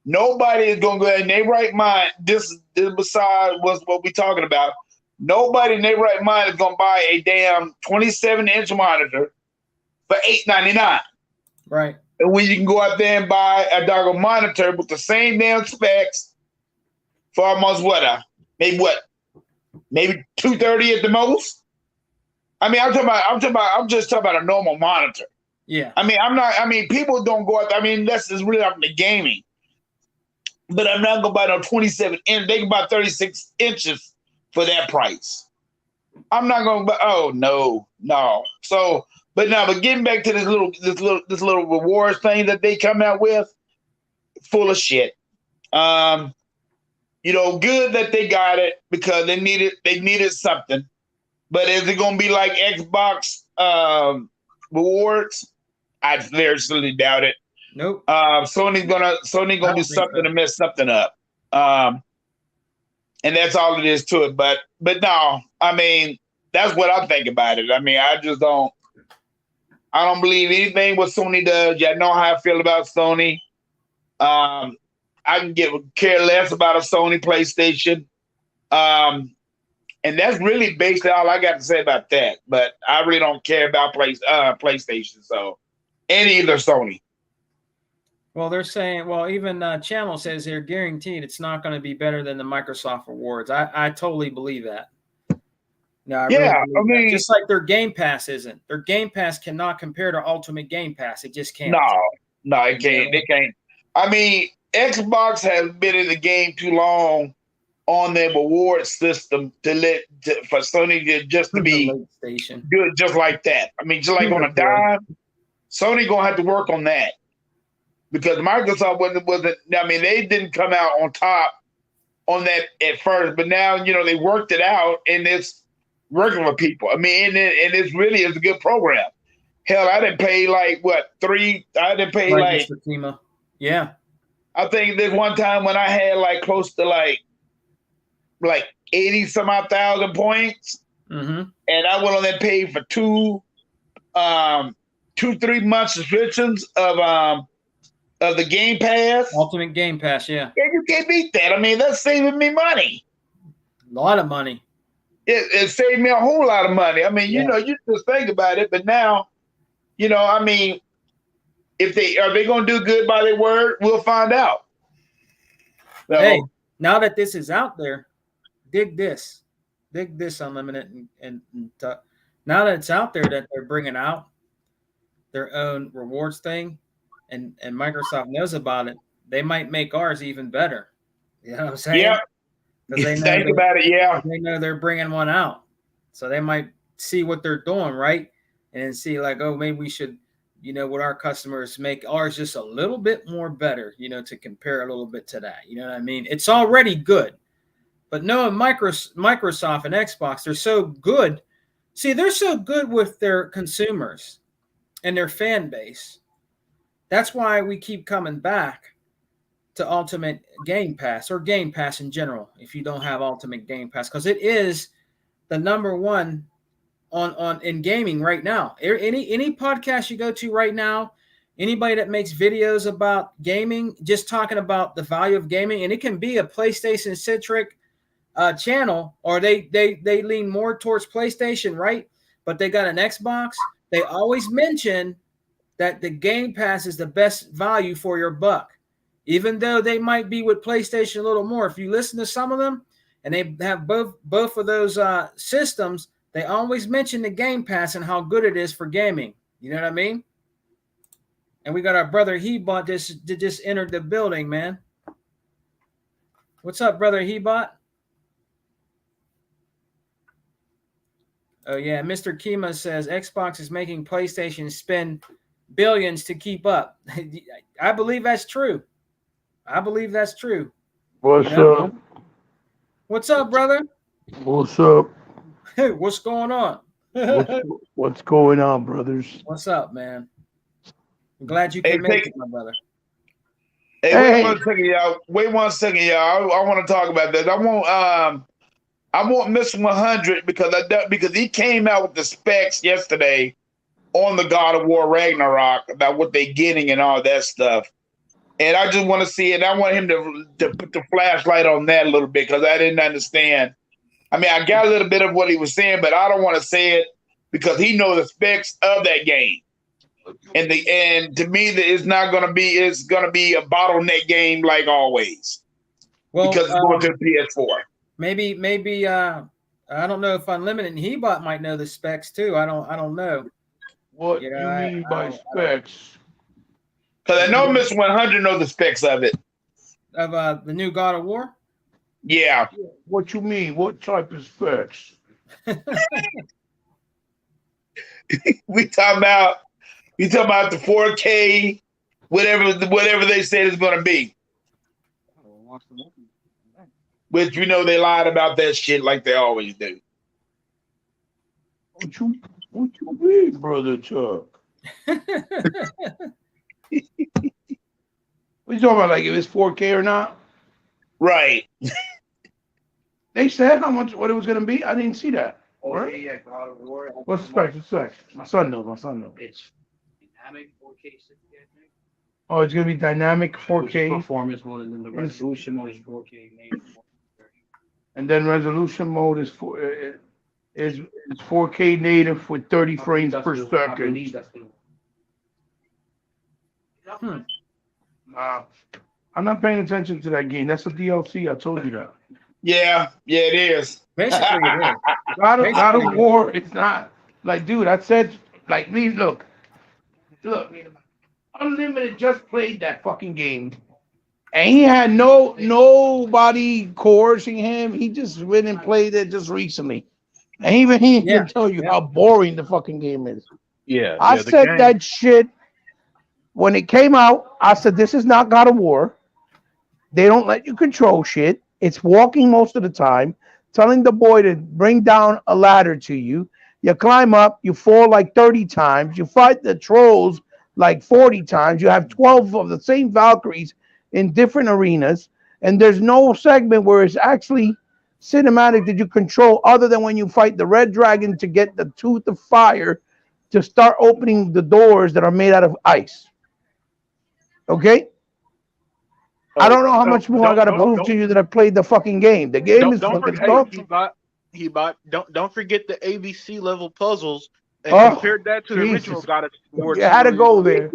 Nobody is going to go in their right mind. This besides what we're talking about. Nobody in their right mind is going to buy a damn 27-inch monitor for $899. Right. And when you can go out there and buy a doggone monitor with the same damn specs for almost maybe 230 at the most. I mean, I'm just talking about a normal monitor. Yeah. I mean, people don't go up. I mean, that's just really up to gaming. But I'm not gonna buy no 27 inch. They can buy 36 inches for that price. I'm not gonna buy. Oh no. So, but getting back to this little rewards thing that they come out with, full of shit. Good that they got it because they needed something. But is it gonna be like Xbox rewards? I very seriously doubt it. Nope. Sony's gonna do something to mess something up. And that's all it is to it. But no, I mean, that's what I think about it. I mean, I don't believe anything what Sony does. Y'all know how I feel about Sony. I can care less about a Sony PlayStation. And that's really basically all I got to say about that. But I really don't care about PlayStation. So, and either Sony. Well, they're saying, even Channel says they're guaranteed it's not going to be better than the Microsoft rewards. I totally believe that. No, I mean, just like their Game Pass isn't. Their Game Pass cannot compare to Ultimate Game Pass. It just can't. No, it can't. It can't. I mean, Xbox has been in the game too long on their reward system for Sony to be good just like that. I mean, just like on a dime, Sony gonna have to work on that because Microsoft wasn't. I mean, they didn't come out on top on that at first, but now they worked it out and it's working for people. I mean, and it's really is a good program. Hell, I didn't pay I didn't pay Mr. Kima. Yeah. I think there's one time when I had close to 80 some odd thousand points. Mm-hmm. And I went on and paid for 3 months subscriptions of the Game Pass. Ultimate Game Pass, yeah. Yeah, you can't beat that. I mean, that's saving me money. A lot of money. It saved me a whole lot of money. I mean, you just think about it, but now, I mean, if they going to do good by their word, we'll find out. So, hey, now that this is out there, dig this Unlimited, and now that it's out there that they're bringing out their own rewards thing, and Microsoft knows about it, they might make ours even better. You know what I'm saying? Yeah. Think about it. Yeah. They know they're bringing one out, so they might see what they're doing right, and see maybe we should, with our customers, make ours just a little bit more better, to compare a little bit to that. You know what I mean? It's already good. But knowing Microsoft and Xbox, they're so good. See, they're so good with their consumers and their fan base. That's why we keep coming back to Ultimate Game Pass or Game Pass in general, if you don't have Ultimate Game Pass, because it is the number one on in gaming right now. Any podcast you go to right now, anybody that makes videos about gaming, just talking about the value of gaming, and it can be a PlayStation-centric channel, or they lean more towards PlayStation, right? But they got an Xbox. They always mention that the Game Pass is the best value for your buck, even though they might be with PlayStation a little more. If you listen to some of them, and they have both of those systems, they always mention the Game Pass and how good it is for gaming. You know what I mean? And we got our brother Hebot just entered the building, man. What's up, brother Hebot? Oh, yeah. Mr. Kima says Xbox is making PlayStation spend billions to keep up. I believe that's true. What's up? What's up, brother? What's up? Hey, what's going on? What's going on, brothers? What's up, man? I'm glad you can make it, my brother. Hey, wait one second, y'all. I want to talk about this. I want Mr. 100 because he came out with the specs yesterday on the God of War Ragnarok about what they're getting and all that stuff. And I just want to see it. I want him to put the flashlight on that a little bit because I didn't understand. I mean, I got a little bit of what he was saying, but I don't want to say it because he knows the specs of that game. And to me, it's going to be a bottleneck game like always. Well, because it's going to the PS4. maybe I don't know if Unlimited and Hebot might know the specs too. I don't know. What You know, you mean I by don't- specs? Because I know Mr. 100 knows the specs of it. of the new God of War. Yeah. What you mean? What type of specs? We talking about the 4K, whatever they said it's going to be. Which we know they lied about that shit like they always do. What you mean, brother Chuck? What you talking about? Like if it's 4K or not? Right. They said how much what it was gonna be. I didn't see that. Right? Yeah, God of War. What's the specs? What's the specs? My son knows. It's dynamic 4K 60, I think. Oh, it's gonna be dynamic 4K, Performance mode, and then the resolution mode is 4K native. and then resolution mode is is 4K native with 30 frames per I second. believe that's the I'm not paying attention to that game. That's a DLC. I told you that. Yeah, it is. Basically, it is. God of War. It's not like, dude. I said, like, me. Look. Unlimited just played that fucking game, and he had nobody coercing him. He just went and played it just recently, and even he can tell you how boring the fucking game is. Yeah. I said that shit when it came out. I said this is not God of War. They don't let you control shit. It's walking most of the time, telling the boy to bring down a ladder to you. You climb up, you fall like 30 times. You fight the trolls like 40 times. You have 12 of the same Valkyries in different arenas. And there's no segment where it's actually cinematic that you control other than when you fight the red dragon to get the tooth of fire to start opening the doors that are made out of ice. Okay? I don't know how much more I got to prove to you that I played the fucking game. The game is fucking tough. Don't forget the ABC level puzzles and Oh, compare that to the original Jesus. God of War. You had to go there.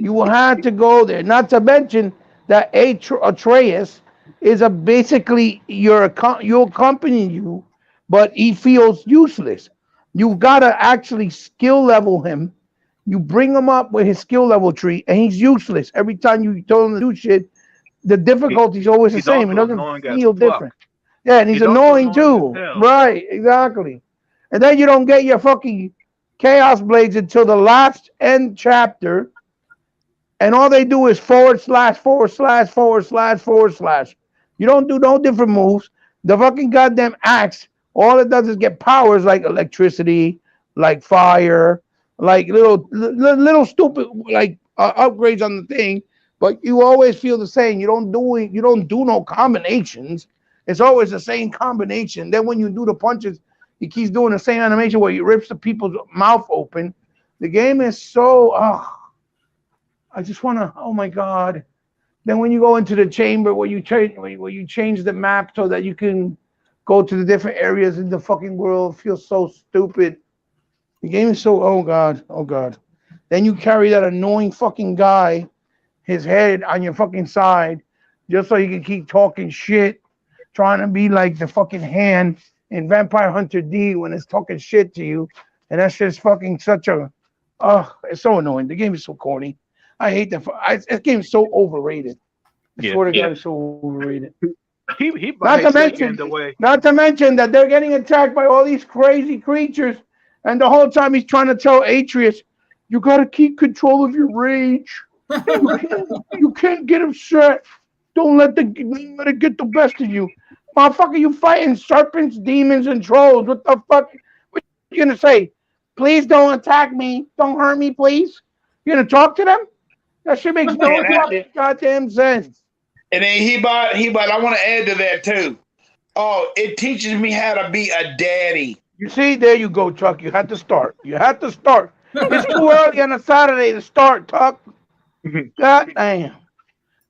You had to go there. Not to mention that Atreus is basically you accompanying you, but he feels useless. You gotta actually skill level him. You bring him up with his skill level tree, and he's useless. Every time you tell him to do shit, the difficulty is always the same. It doesn't feel different. Yeah, and he's annoying too. Right, exactly. And then you don't get your fucking Chaos Blades until the last end chapter, and all they do is forward slash, forward slash, forward slash, forward slash. You don't do no different moves. The fucking goddamn axe, all it does is get powers like electricity, like fire, like little stupid like upgrades on the thing. But you always feel the same. You don't do no combinations. It's always the same combination. Then when you do the punches, he keeps doing the same animation where he rips the people's mouth open. The game is so I just want to. Oh my god! Then when you go into the chamber, where you change the map so that you can go to the different areas in the fucking world, it feels so stupid. The game is so. Oh god. Then you carry that annoying fucking guy, his head on your fucking side, just so you can keep talking shit, trying to be like the fucking hand in Vampire Hunter D when it's talking shit to you, and that's just fucking such a. It's so annoying. The game is so corny. I hate that. This game is so overrated. I swear to God, it's so overrated. Not to mention that they're getting attacked by all these crazy creatures, and the whole time he's trying to tell Atreus, "You got to keep control of your rage. You can't get upset. Don't let it get the best of you, motherfucker. You fighting serpents, demons, and trolls. What the fuck? What you gonna say? Please don't attack me. Don't hurt me, please. You gonna talk to them? That shit makes no goddamn sense." And then he bought. I want to add to that too. Oh, it teaches me how to be a daddy. You see, there you go, Chuck. You had to start. It's too early on a Saturday to start, Chuck. God damn.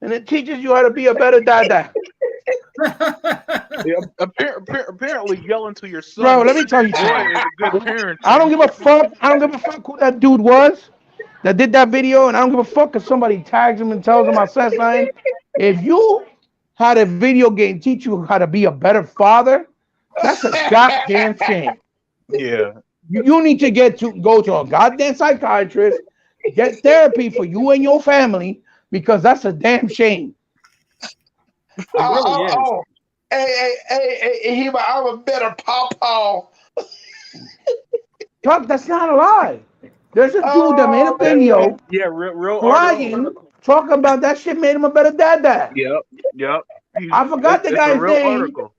And it teaches you how to be a better dad. Yeah, apparently yelling to your son. Bro, let me tell you something. Is a good parent. I don't give a fuck. Who that dude was that did that video, and I don't give a fuck if somebody tags him and tells him I said something. If you had a video game teach you how to be a better father, that's a goddamn shame. Yeah. You need to go to a goddamn psychiatrist, get therapy for you and your family, because that's a damn shame. It really is. Oh. I'm a better pawpaw. Chuck, that's not a lie. There's a dude that made a Oh, video Yeah, real article. crying, talking about that shit made him a better dad. Yep, yep. I forgot the It's a guy's real name article.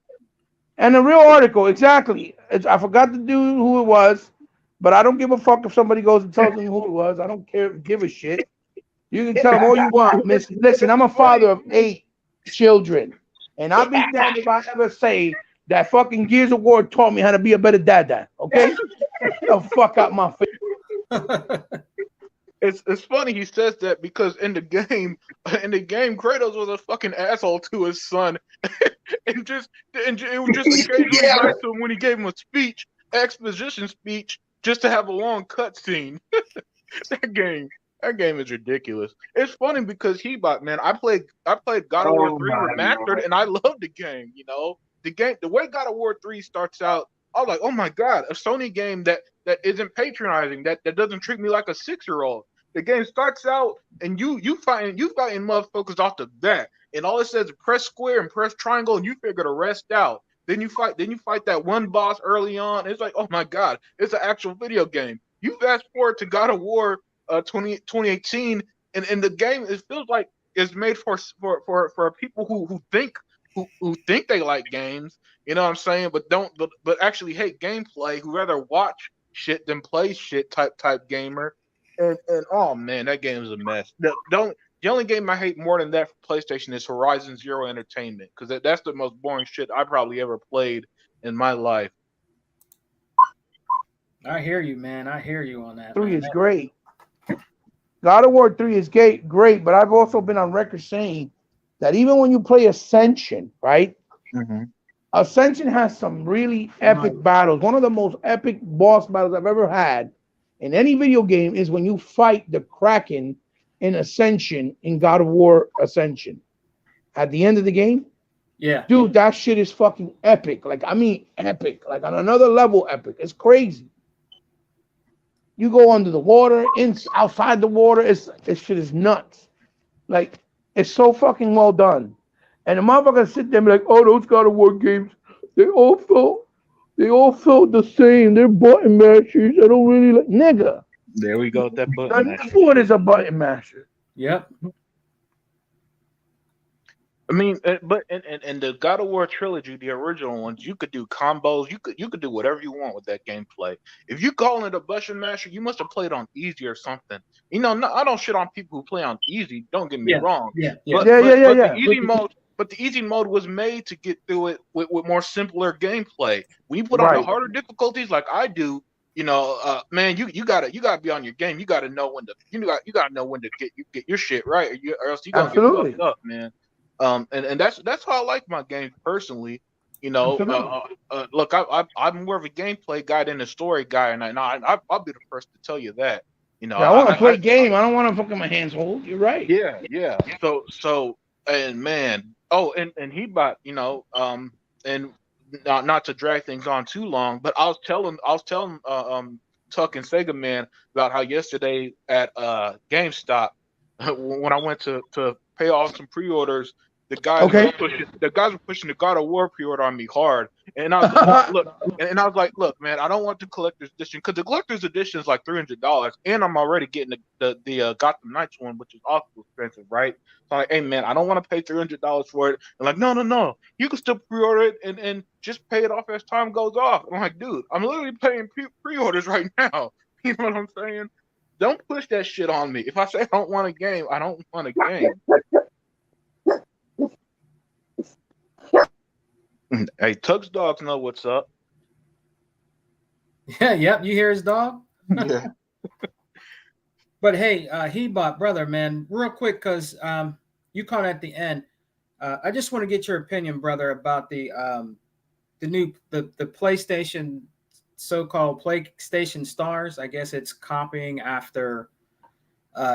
and the real article, exactly. I forgot the dude who it was, but I don't give a fuck if somebody goes and tells them who it was. I don't give a shit. You can tell them all you want, miss. Listen, I'm a father of 8 children, and I'll be damned if I ever say that fucking Gears of War taught me how to be a better dad. Okay? Get the fuck out my face. It's funny he says that because in the game Kratos was a fucking asshole to his son, and it was just occasionally yeah. nice to him when he gave him a speech, exposition speech, just to have a long cutscene. That game is ridiculous. It's funny because man, I played God of War 3 remastered, and I love the game. You know, the way God of War 3 starts out, I was like, oh my god, a Sony game that isn't patronizing, that doesn't treat me like a 6-year-old. The game starts out and you fighting motherfuckers off the bat, and all it says is press square and press triangle, and you figure the rest out. Then you fight that one boss early on. It's like, oh my god, it's an actual video game. You fast forward to God of War 2018, and the game, it feels like it's made for people who think they like games, you know what I'm saying, but actually hate gameplay, who rather watch shit than play shit type gamer. And oh man, that game is a mess. The only game I hate more than that for PlayStation is Horizon Zero Entertainment, because that's the most boring shit I probably ever played in my life. I hear you, man. I hear you on that. 3 Man. is great. God of War 3 is great, but I've also been on record saying that even when you play Ascension, right? Mm-hmm. Ascension has some really epic battles. One of the most epic boss battles I've ever had in any video game is when you fight the Kraken in Ascension, in God of War Ascension. At the end of the game, Yeah, dude, that shit is fucking epic. Like, I mean, epic. Like, on another level, epic. It's crazy. You go under the water, outside the water. This shit is nuts. Like, it's so fucking well done. And the motherfuckers sit there and be like, oh, those God of War games, they all felt the same. They're button mashers. I don't really like, nigga. There we go with that The button. next one is a button masher. yep. I mean, but in the God of War trilogy, the original ones, you could do combos. You could do whatever you want with that gameplay. If you call it a button masher, you must have played on easy or something. You know, no, I don't shit on people who play on easy. Don't get me wrong. Yeah. But the easy mode. But the easy mode was made to get through it with more simpler gameplay. When you put on the harder difficulties, like I do, you know, man, you gotta be on your game. You gotta know when to know when to get your shit right, or else you gonna get fucked up, man. And that's how I like my games personally. You know, look, I'm more of a gameplay guy than a story guy, and I'll be the first to tell you that. You know, I want to play game. I don't want to fucking my hands hold. You're right. Yeah. So, and man, and he bought, you know, and not to drag things on too long, but I was telling Tuck and Sega Man about how yesterday at GameStop, when I went to pay off some pre-orders, the guys were pushing the God of War pre-order on me hard, and I was and I was like, look, man, I don't want the collector's edition, because the collector's edition is like $300, and I'm already getting the Gotham Knights one, which is also expensive, right? So I'm like, hey man, I don't want to pay $300 for it. And like, no, you can still pre-order it and just pay it off as time goes off. I'm like, dude, I'm literally paying pre-orders right now. You know what I'm saying? Don't push that shit on me. If I say I don't want a game, I don't want a game. Hey, Tuck's dogs know what's up. Yeah, yep. You hear his dog? Yeah. But hey, he bought brother, man, real quick, because you caught at the end. I just want to get your opinion, brother, about the new PlayStation, so-called PlayStation Stars. I guess it's copying after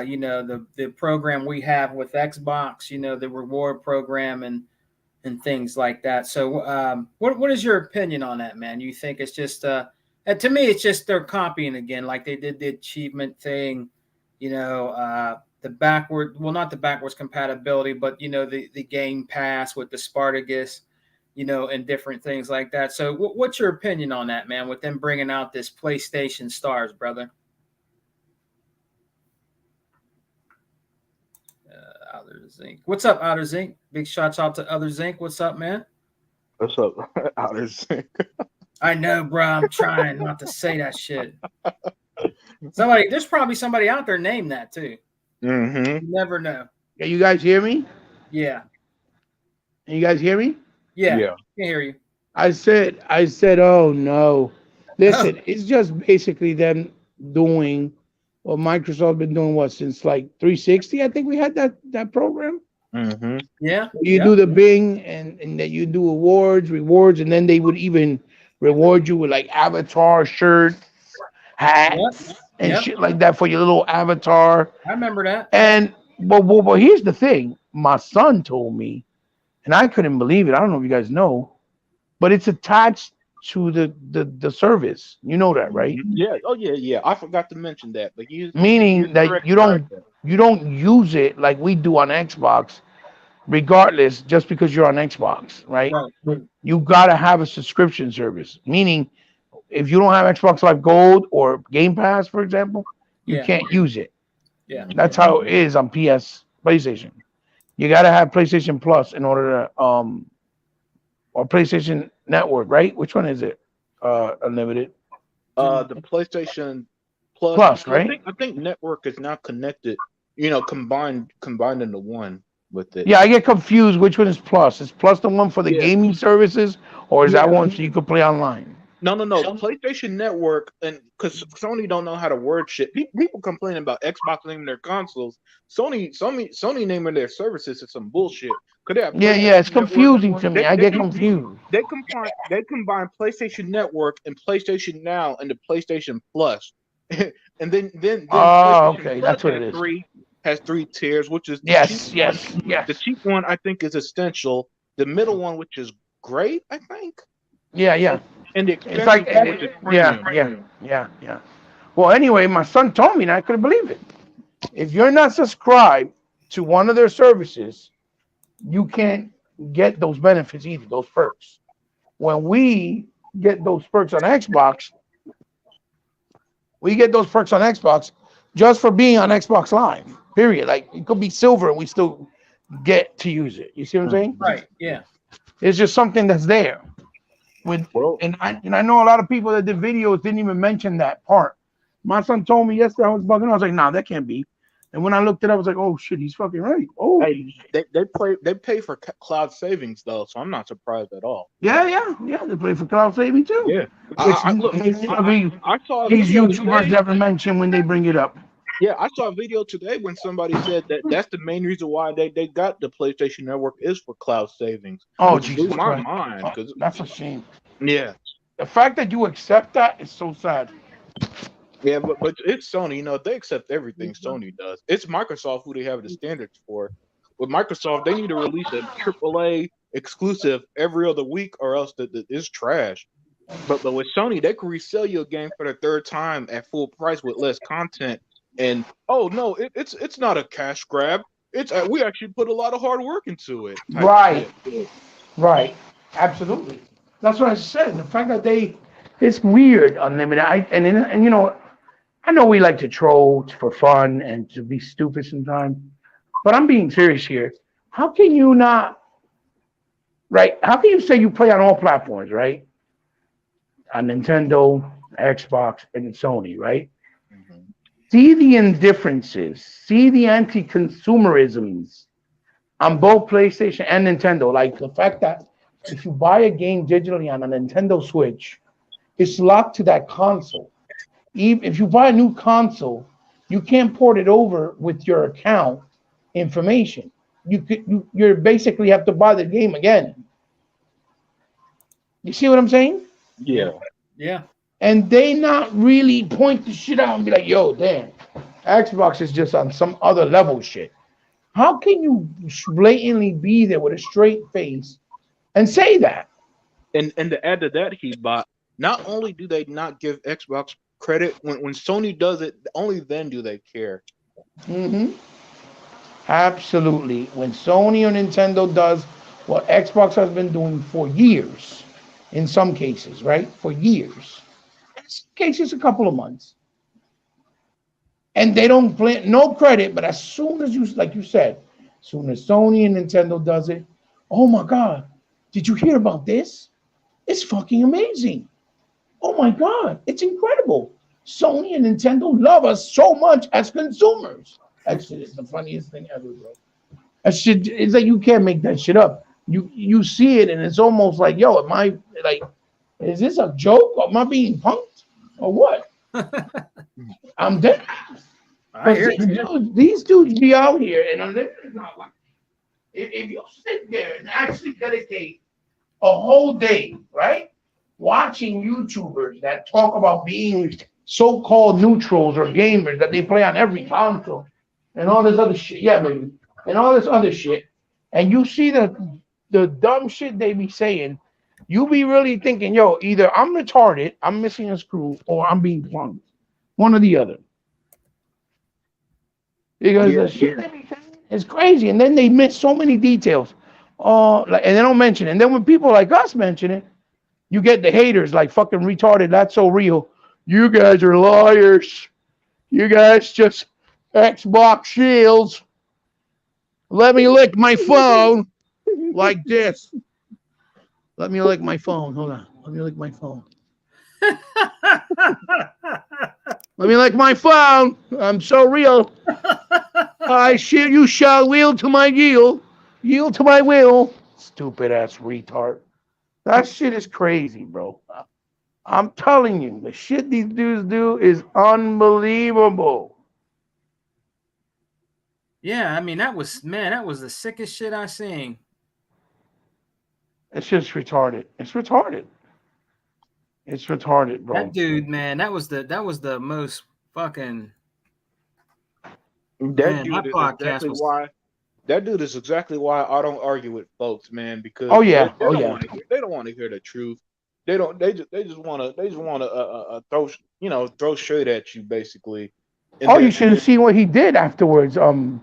you know, the program we have with Xbox, you know, the reward program. And and things like that. So, what is your opinion on that, man? You think it's just to me, it's just they're copying again, like they did the achievement thing, the backward, well, not the backwards compatibility, but the Game Pass with the Spartacus, and different things like that. So, what's your opinion on that, man? With them bringing out this PlayStation Stars, brother? Outer Zinc. What's up, Outer Zinc? Big shouts out to Outer Zinc. What's up, man? What's up, Outer Zinc? I know, bro. I'm trying not to say that shit. There's probably somebody out there named that too. Mm-hmm. You never know. Can you guys hear me? Yeah. Can you guys hear me? Yeah. Yeah. I can hear you. I said, oh no. Listen, it's just basically them doing what Microsoft been doing since like 360. I think we had that program. Mm-hmm. Yeah. You do the Bing and then you do rewards, and then they would even reward you with like avatar shirts, hats, and shit like that for your little avatar. I remember that. And but here's the thing. My son told me, and I couldn't believe it. I don't know if you guys know, but it's attached to the service. You know that, right? Yeah. Oh yeah, yeah. I forgot to mention that, but Meaning that you don't use it like we do on Xbox, regardless, just because you're on Xbox, right? You gotta have a subscription service. Meaning, if you don't have Xbox Live Gold or Game Pass, for example, you can't use it. Yeah. That's how it is on PlayStation. You gotta have PlayStation Plus in order to or PlayStation Network, right? Which one is it? Unlimited. The PlayStation Plus, right? I think Network is now connected. Combined into one with it. Yeah, I get confused. Which one is Plus? Is Plus the one for the gaming services, or is that one so you could play online? No. PlayStation Network, and because Sony don't know how to word shit. People complain about Xbox naming their consoles. Sony naming their services is some bullshit. It's confusing to me. I get confused. They combine PlayStation Network and PlayStation Now into PlayStation Plus, and then okay, that's what it is. Has 3 tiers, which is yes. The cheap one I think is Essential. The middle one, which is Great, I think. Yeah. And the it's like yeah. Well, anyway, my son told me, and I couldn't believe it. If you're not subscribed to one of their services, you can't get those benefits either, those perks. When we get those perks on Xbox, just for being on Xbox Live. Period. Like it could be silver, and we still get to use it. You see what I'm saying? Right. Yeah. It's just something that's there. And I know a lot of people that did videos didn't even mention that part. My son told me yesterday, I was bugging. I was like, nah, that can't be. And when I looked it up, I was like, oh shit, he's fucking right. Oh, hey, they pay for cloud savings though, so I'm not surprised at all. Yeah. They pay for cloud saving too. Yeah. I saw these YouTubers never mention when they bring it up. Yeah, I saw a video today when somebody said that's the main reason why they got the PlayStation Network is for cloud savings. Oh, Jesus Christ. My mind, because that's a shame. Yeah. The fact that you accept that is so sad. Yeah, but it's Sony. They accept everything Sony does. It's Microsoft who they have the standards for. With Microsoft, they need to release a AAA exclusive every other week, or else that is trash. But with Sony, they can resell you a game for the third time at full price with less content. And oh no, it's not a cash grab. It's we actually put a lot of hard work into it. Right, absolutely. That's what I said. The fact that it's weird, Unlimited. I know we like to troll for fun and to be stupid sometimes, but I'm being serious here. How can you not? Right? How can you say you play on all platforms? Right? On Nintendo, Xbox, and Sony. Right? See the indifferences, see the anti-consumerisms on both PlayStation and Nintendo. Like the fact that if you buy a game digitally on a Nintendo Switch, it's locked to that console. Even if you buy a new console, you can't port it over with your account information. You basically have to buy the game again. You see what I'm saying? Yeah. Yeah. And they not really point the shit out and be like, yo, damn, Xbox is just on some other level shit. How can you blatantly be there with a straight face and say that. And to add to that, he bought. Not only do they not give Xbox credit when Sony does it, only then do they care. Hmm. Absolutely. When Sony or Nintendo does what Xbox has been doing for years, in some cases, right? For years. In some cases, a couple of months. And they don't play no credit, but as soon as you, like you said, as soon as Sony and Nintendo does it, oh my God, did you hear about this? It's fucking amazing. Oh my God, it's incredible. Sony and Nintendo love us so much as consumers. That shit is the funniest thing ever, bro. That shit, it's like you can't make that shit up. You see it and it's almost like, yo, am I like, is this a joke? Am I being punked or what? I'm dead. I Because hear you. these dudes be out here and it's not like if you sit there and actually dedicate a whole day, right? Watching YouTubers that talk about being so-called neutrals or gamers that they play on every console and all this other shit. Yeah, baby. And all this other shit. And you see the dumb shit they be saying, you be really thinking, yo, either I'm retarded, I'm missing a screw, or I'm being punked. One or the other. Because Yeah, the shit they be saying is crazy. And then they miss so many details. Like, and they don't mention it. And then when people like us mention it, you get the haters like fucking retarded. That's so real. You guys are liars. You guys just Xbox shields. Let me lick my phone like this. Let me lick my phone. Hold on. Let me lick my phone. Let me lick my phone. I'm so real. I shall. You shall yield to my yield. Yield to my will. Stupid ass retard. That shit is crazy, bro. I'm telling you, the shit these dudes do is unbelievable. Yeah, I mean that was man, that was the sickest shit I seen. It's just retarded. It's retarded. It's retarded, That bro. dude, man, that was the most fucking that man. dude That is podcast exactly was why. That dude is exactly why I don't argue with folks, man, because Oh they, yeah. they Oh don't yeah. want to hear. They don't want to hear the truth. They just want to throw throw shade at you basically, and Oh, you then should have seen what he did afterwards. I'm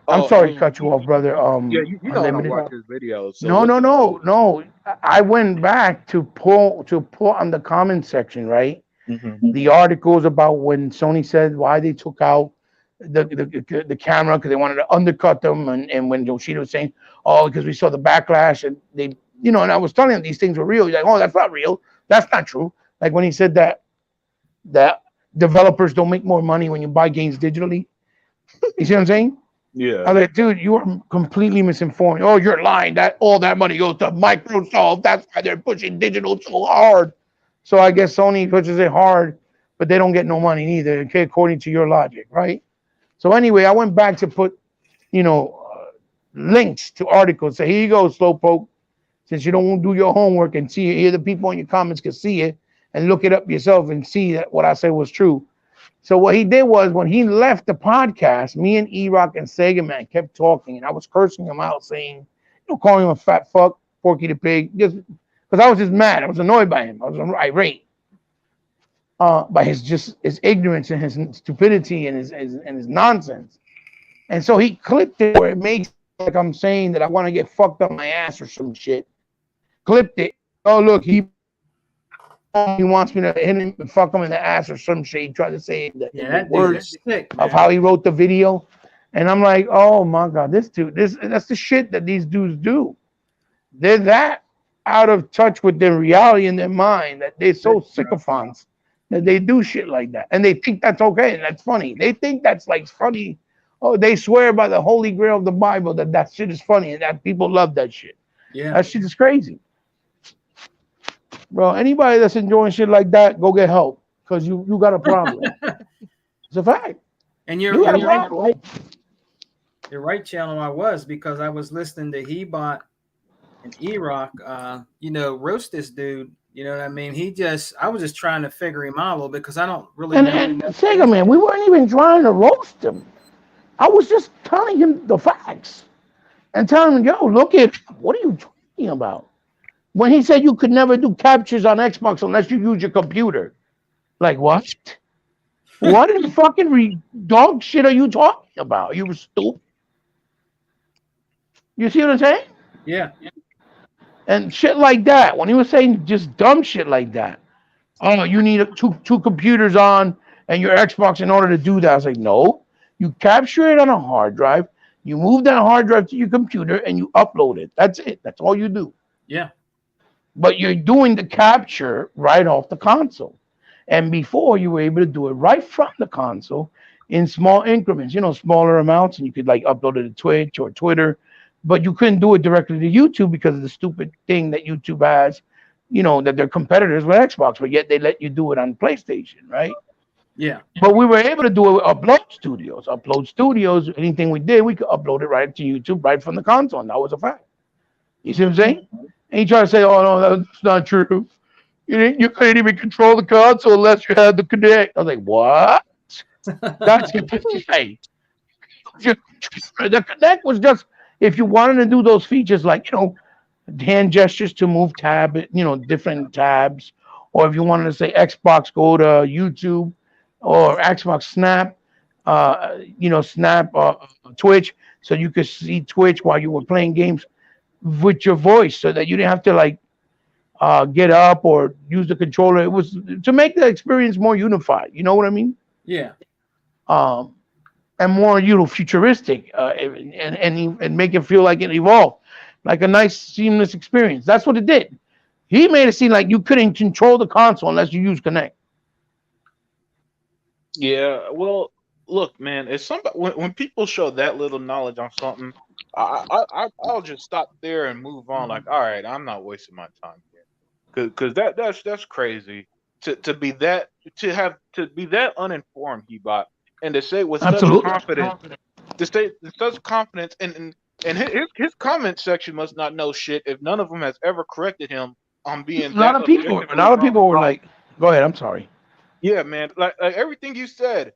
oh, I sorry to mean, cut you off, brother. yeah, you know I don't Unlimited. watch his videos, so No, what no, did he no, do? no. I went back to pull on the comment section, right? Hmm. The articles about when Sony said why they took out the camera because they wanted to undercut them, and when Yoshida was saying, oh, because we saw the backlash, and they, and I was telling him these things were real. He's like, oh, that's not real. That's not true. Like when he said that developers don't make more money when you buy games digitally. You see what I'm saying? Yeah, I was like, dude, you are completely misinformed. Oh, you're lying. That all that money goes to Microsoft. That's why they're pushing digital so hard. So I guess Sony pushes it hard, but they don't get no money neither, okay, according to your logic, right? So anyway, I went back to put, you know, links to articles. So here you go, Slowpoke. Since you don't do your homework and see it, here the people in your comments can see it and look it up yourself and see that what I said was true. So what he did was when he left the podcast, me and E-Rock and Sega Man kept talking, and I was cursing him out, saying, calling him a fat fuck, Porky the Pig, just because I was just mad. I was annoyed by him. I was irate by his ignorance and his stupidity and his nonsense. And so he clipped it where it makes it sound like I'm saying that I want to get fucked up my ass or some shit. Clipped it. Oh look, he wants me to hit him and fuck him in the ass or some shit. He tried to say it yeah, in the that dude words is sick, of man. how he wrote the video. And I'm like, oh my God, this dude, that's the shit that these dudes do. They're that out of touch with their reality in their mind that they're so sycophants that they do shit like that. And they think that's okay and that's funny. They think that's like funny. Oh, they swear by the holy grail of the Bible that shit is funny and that people love that shit. Yeah. That shit is crazy. Bro, anybody that's enjoying shit like that, go get help. Because you got a problem. It's a fact. And You got you're a right. problem. You're right, channel. I was because I was listening to Hebot and E-Rock. Roast this dude. You know what I mean? I was just trying to figure him out a little bit because I don't really And, know. and Sega Man, we weren't even trying to roast him. I was just telling him the facts and telling him, yo, look at what are you talking about? when he said you could never do captures on Xbox unless you use your computer. Like what? What in fucking dog shit are you talking about? You stupid. You see what I'm saying? Yeah. And shit like that. When he was saying just dumb shit like that. Oh, you need two computers on and your Xbox in order to do that. I was like, no. You capture it on a hard drive. You move that hard drive to your computer and you upload it. That's it. That's all you do. Yeah. But you're doing the capture right off the console. And before you were able to do it right from the console in small increments, smaller amounts, and you could like upload it to Twitch or Twitter, but you couldn't do it directly to YouTube because of the stupid thing that YouTube has, that they're competitors with Xbox, but yet they let you do it on PlayStation, right? Yeah. But we were able to do it with Upload Studios. Upload Studios, anything we did, we could upload it right to YouTube right from the console, and that was a fact. You see what I'm saying? And you try to say, oh, no, that's not true. You couldn't even control the console unless you had the Connect. I was like, what? That's right. The Connect was just if you wanted to do those features like, hand gestures to move different tabs, or if you wanted to say Xbox go to YouTube or Xbox Snap, Snap Twitch, so you could see Twitch while you were playing games with your voice, so that you didn't have to like get up or use the controller. It was to make the experience more unified. You know what I mean? Yeah. And more futuristic, and make it feel like it evolved, like a nice seamless experience. That's what it did. He made it seem like you couldn't control the console unless you use Connect. Yeah, well, look, man, it's somebody when people show that little knowledge on something, I'll just stop there and move on. Like, all right, I'm not wasting my time here, because that's crazy to be that to be that uninformed, Hebot, and to say with such Absolutely. confidence, to say with such confidence, and his comment section must not know shit if none of them has ever corrected him on being A lot that of people, objectively were wrong. like, "Go ahead, I'm sorry." Yeah, man. Like everything you said,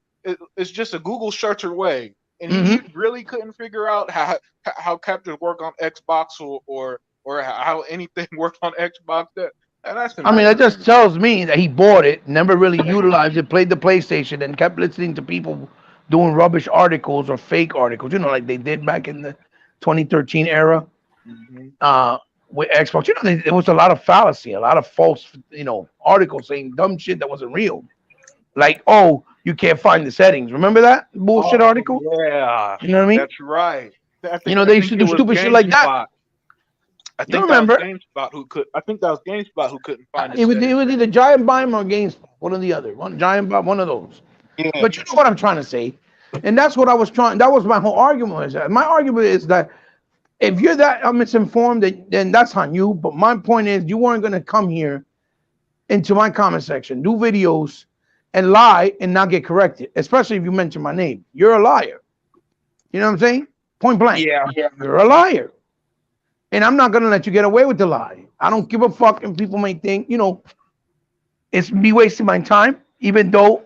it's just a Google searcher way, and he Mm-hmm. really couldn't figure out how captures work on Xbox or how anything worked on Xbox. That's I mean, that embarrassing. just tells me that he bought it, never really utilized it, played the PlayStation, and kept listening to people doing rubbish articles or fake articles, like they did back in the 2013 era Hmm. uh, with Xbox. There was a lot of fallacy, a lot of false, articles saying dumb shit that wasn't real. Like, oh, you can't find the settings. Remember that bullshit Oh article? yeah, You know what I mean? that's right. I They used think to it do was stupid shit like that. GameSpot. I You think that was remember? GameSpot who could. I think that was GameSpot who couldn't find the It settings. was either Giant Bomb or GameSpot, one or the other. One Giant Bomb, one of those. Yeah. But you know what I'm trying to say, and that's what I was trying. That was my whole argument. My argument is that if you're that misinformed, then that's on you. But my point is, you weren't going to come here into my comment section, do videos, and lie and not get corrected. Especially if you mention my name, you're a liar. You know what I'm saying? Point blank. Yeah. You're a liar, and I'm not going to let you get away with the lie. I don't give a fuck if people may think it's me wasting my time, even though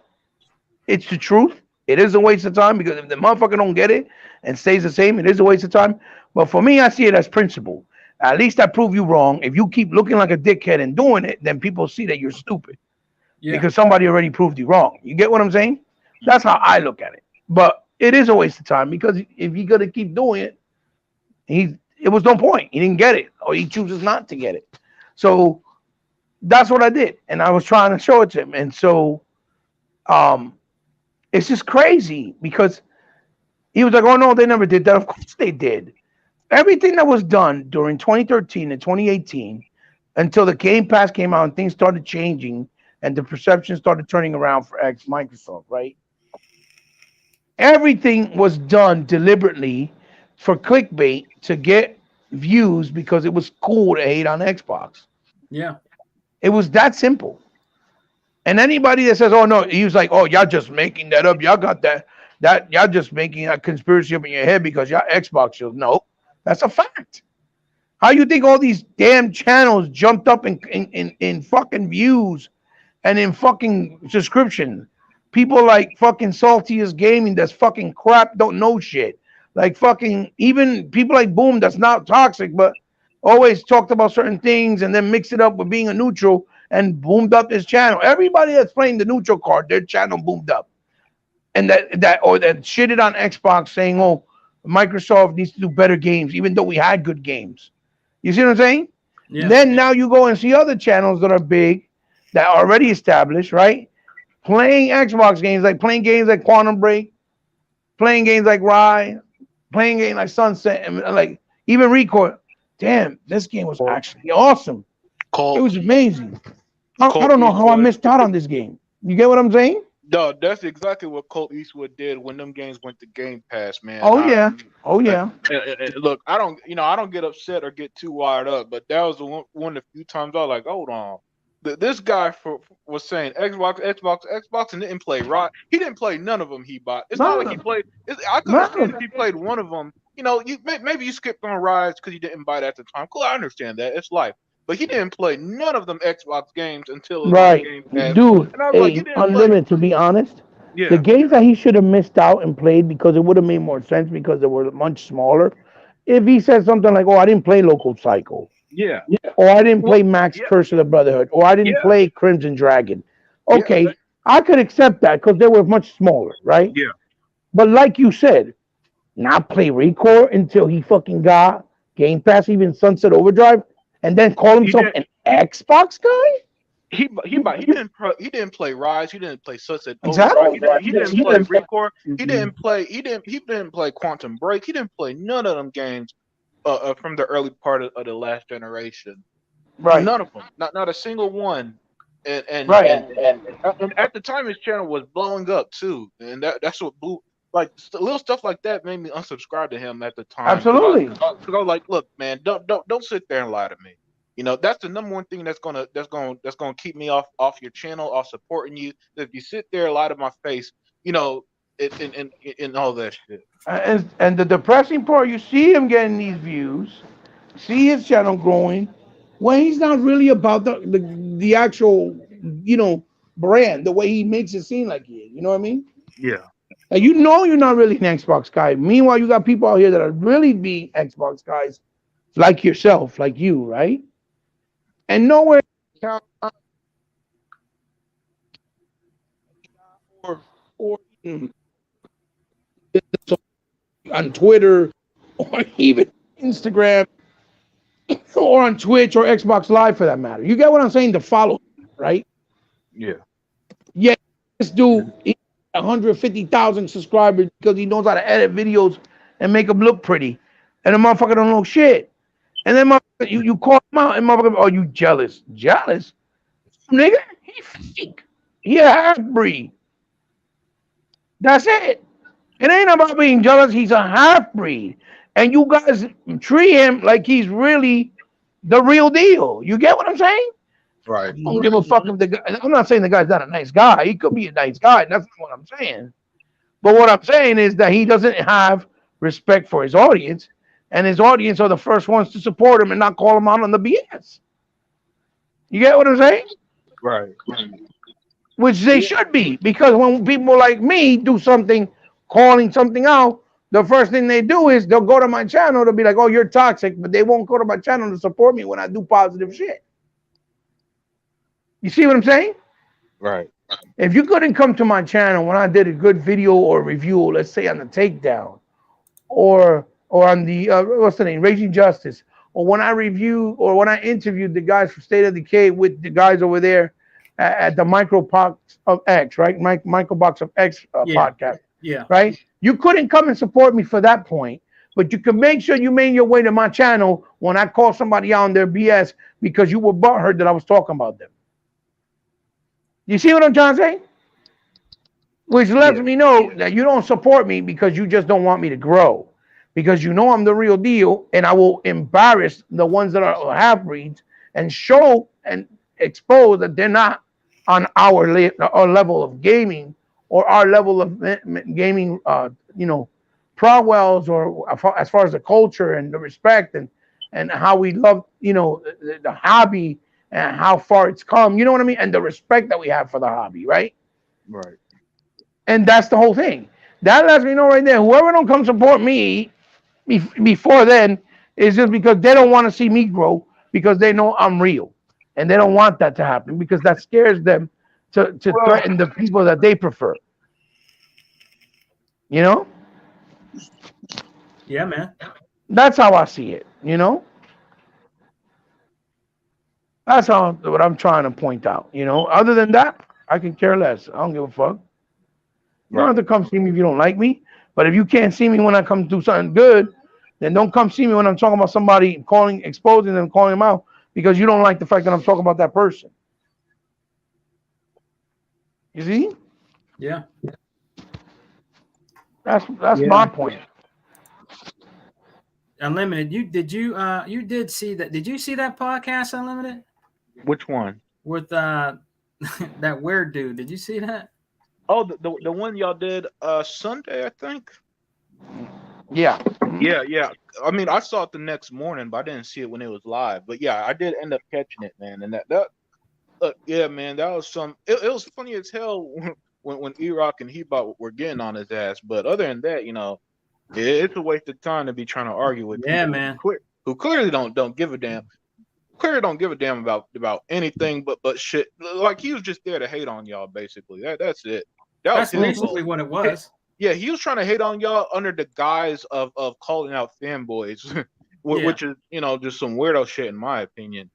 it's the truth. It is a waste of time because if the motherfucker don't get it and stays the same, it is a waste of time. But for me, I see it as principle. At least I prove you wrong. If you keep looking like a dickhead and doing it, then people see that you're stupid Yeah. because somebody already proved you wrong. You get what I'm saying? That's how I look at it. But it is a waste of time because if you're gonna keep doing it, it was no point. He didn't get it, or he chooses not to get it. So that's what I did, and I was trying to show it to him. And so, um, it's just crazy because he was like, "Oh no, they never did that." Of course they did. Everything that was done during 2013 and 2018 until the Game Pass came out and things started changing and the perception started turning around for Microsoft, right? Everything was done deliberately for clickbait to get views because it was cool to hate on Xbox. Yeah. It was that simple. And anybody that says, "Oh no," he was like, "Oh, y'all just making that up. Y'all got that y'all just making a conspiracy up in your head because y'all Xbox shows." No, that's a fact. How you think all these damn channels jumped up in fucking views and in fucking subscription? People like fucking Saltiest Gaming that's fucking crap, don't know shit. Like fucking even people like Boom that's not toxic, but always talked about certain things and then mixed it up with being a neutral and boomed up his channel. Everybody that's playing the neutral card, their channel boomed up. And that shitted on Xbox saying, "Oh, Microsoft needs to do better games," even though we had good games. You see what I'm saying? Yeah. Then now you go and see other channels that are big, that are already established, right? Playing Xbox games, like playing games like Quantum Break, playing games like Rye, playing games like Sunset, and like even Recoil. Damn, this game was Colt, actually awesome. It Colt, was amazing. I Colt don't know how I Eastwood. missed out on this game. You get what I'm saying? No, that's exactly what Colt Eastwood did when them games went to Game Pass, man. Oh yeah, oh yeah. Look, I don't get upset or get too wired up, but that was one of the few times I was like, hold on. This guy was saying Xbox, and didn't play right. He didn't play none of them he bought. It's not like he None, played. I could none understand of if he played one of them. Maybe you skipped on Rise because you didn't buy it at the time. Cool, I understand that. It's life. But he didn't play none of them Xbox games until it was on right, Game Pass. dude. And I was like, you Hey, didn't play. Unlimited. To be honest, the Yeah, games that he should have missed out and played because it would have made more sense because they were much smaller. If he said something like, "Oh, I didn't play Local Psycho," yeah, or "I didn't well, play Max yeah, Curse of the Brotherhood," or "I didn't yeah, play Crimson Dragon," yeah, okay, I could accept that because they were much smaller, right? yeah. But like you said, not play Recore until he fucking got Game Pass, even Sunset Overdrive, and then call He himself didn't. an Xbox guy? He didn't play Rise. He didn't play Sunset Overdrive. Exactly. He didn't play Recore. Mhm. He didn't play Quantum Break. He didn't play none of them games from the early part of the last generation. Right. None of them. Not a single one. And and Right. and, and at the time his channel was blowing up too, and that's what blew. Like little stuff like that made me unsubscribe to him at the time because Absolutely. cause I was like, look, man, don't sit there and lie to me. That's the number one thing that's gonna keep me off your channel, off supporting you. If you sit there and lie to my face, you know, and all that shit. And the depressing part, you see him getting these views, see his channel growing, when he's not really about the actual, you know, brand, the way he makes it seem like he is. You know what I mean? Yeah. And you know you're not really an Xbox guy. Meanwhile, you got people out here that are really being Xbox guys, like yourself, like you, right? And nowhere or on Twitter or even Instagram or on Twitch or Xbox Live for that matter. You get what I'm saying? To follow, right? Yeah. Yeah, this dude, 150,000 subscribers because he knows how to edit videos and make them look pretty. And the motherfucker don't know shit. And then you call him out and motherfucker, oh, you jealous. Jealous? Nigga, he fake. He a half breed. That's it. It ain't about being jealous. He's a half breed. And you guys treat him like he's really the real deal. You get what I'm saying? Right. I don't give a fuck if the guy. I'm not saying the guy's not a nice guy. He could be a nice guy. That's not what I'm saying. But what I'm saying is that he doesn't have respect for his audience, and his audience are the first ones to support him and not call him out on the BS. You get what I'm saying? Right. Which they should be, because when people like me do something, calling something out, the first thing they do is they'll go to my channel to be like, "Oh, you're toxic," but they won't go to my channel to support me when I do positive shit. You see what I'm saying? Right. If you couldn't come to my channel when I did a good video or review, let's say on the takedown, or on the what's the name, Raging Justice, or when I reviewed or when I interviewed the guys from State of Decay with the guys over there at the Microbox of X, right? Microbox of X Yeah. podcast, Yeah. right? You couldn't come and support me for that point, but you can make sure you made your way to my channel when I call somebody out on their BS because you were butthurt that I was talking about them. You see what I'm trying to say? Which lets Yeah. me know that you don't support me because you just don't want me to grow. Because you know I'm the real deal, and I will embarrass the ones that are half breeds and show and expose that they're not on our level of gaming or our level of gaming, prowells, or as far as the culture and the respect and how we love, the hobby and how far it's come. You know what I mean? And the respect that we have for the hobby, right? Right. And that's the whole thing. That lets me know right there. Whoever don't come support me before then, It's just because they don't want to see me grow because they know I'm real, and they don't want that to happen because that scares them to Well, threaten the people that they prefer. You know, Yeah, man. that's how I see it. You know, that's how what I'm trying to point out. You know, other than that, I can care less. I don't give a fuck. You don't right. have to come see me if you don't like me. But if you can't see me when I come to do something good, then don't come see me when I'm talking about somebody calling, exposing them, calling them out because you don't like the fact that I'm talking about that person. You see? Yeah. That's Yeah. my point. Unlimited. You did see that? Did you see that podcast, Unlimited, Which one? with that weird dude? Did you see that? Oh, the one y'all did Sunday, I think. Yeah. Yeah, yeah. I mean, I saw it the next morning, but I didn't see it when it was live. But yeah, I did end up catching it, man. And that yeah, man, that was some. It was funny as hell when E-Rock and Hebot were getting on his ass. But other than that, it's a waste of time to be trying to argue with Yeah, people man. who clearly don't give a damn. Clearly don't give a damn about anything but shit. Like he was just there to hate on y'all, basically. That's it. That was That's his basically goal. what it was. Yeah, he was trying to hate on y'all under the guise of calling out fanboys, Yeah. which is just some weirdo shit in my opinion.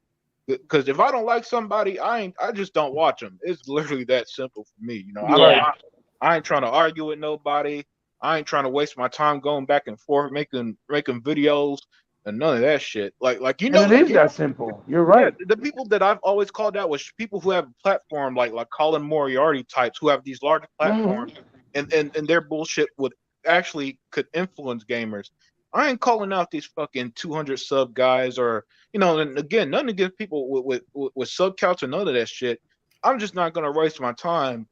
Because if I don't like somebody, I just don't watch them. It's literally that simple for me. Right. I ain't trying to argue with nobody. I ain't trying to waste my time going back and forth making videos and none of that shit. Like And it is that simple. You're yeah, right. the people that I've always called out was people who have a platform like Colin Moriarty types who have these large Hmm. platforms and their bullshit would actually could influence gamers. I ain't calling out these fucking 200 sub guys or and again, nothing against people with sub counts or none of that shit. I'm just not gonna waste my time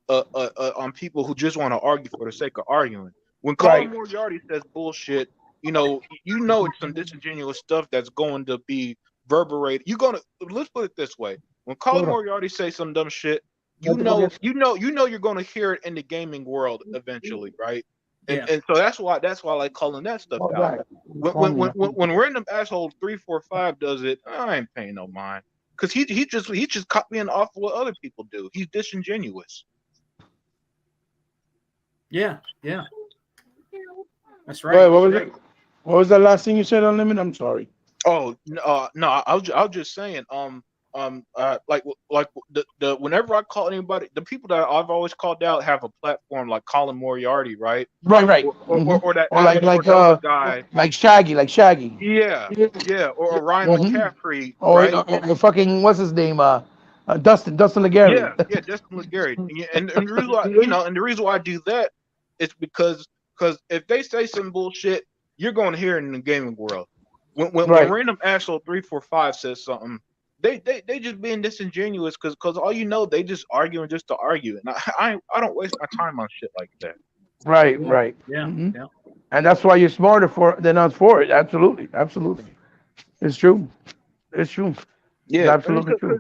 on people who just want to argue for the sake of arguing. When Colin Right. Moriarty says bullshit, it's some disingenuous stuff that's going to be reverberate. You're gonna let's put it this way: when Colin Hold Moriarty says some dumb shit, on. you're gonna hear it in the gaming world eventually, right? And Yeah. and so that's why I like calling that stuff Hold out. back. When random asshole 345 does it, I ain't paying no mind because he just copying off what other people do. He's disingenuous. Yeah. Yeah. That's Wait, right. what was it? What was the last thing you said, Unlimited? I'm sorry. Oh no, I was just saying like the whenever I call anybody, the people that I've always called out have a platform like Colin Moriarty, right? Right, right. Or that Or or Nova guy, like Shaggy, like Shaggy. yeah, yeah, or Ryan Hmm. McCaffrey, Or, right? fucking what's his name? Dustin Legary. Yeah, yeah, Justin Legary, and the reason why and the reason why I do that is because if they say some bullshit, you're going to hear it in the gaming world. When Right. random asshole 345 says something, they just being disingenuous because all they just arguing just to argue, and I don't waste my time on shit like that. Right. Right. Yeah. Hmm. Yeah. And that's why you're smarter than us for it. Absolutely. Absolutely. It's true. It's true. It's Yeah, I mean, absolutely true.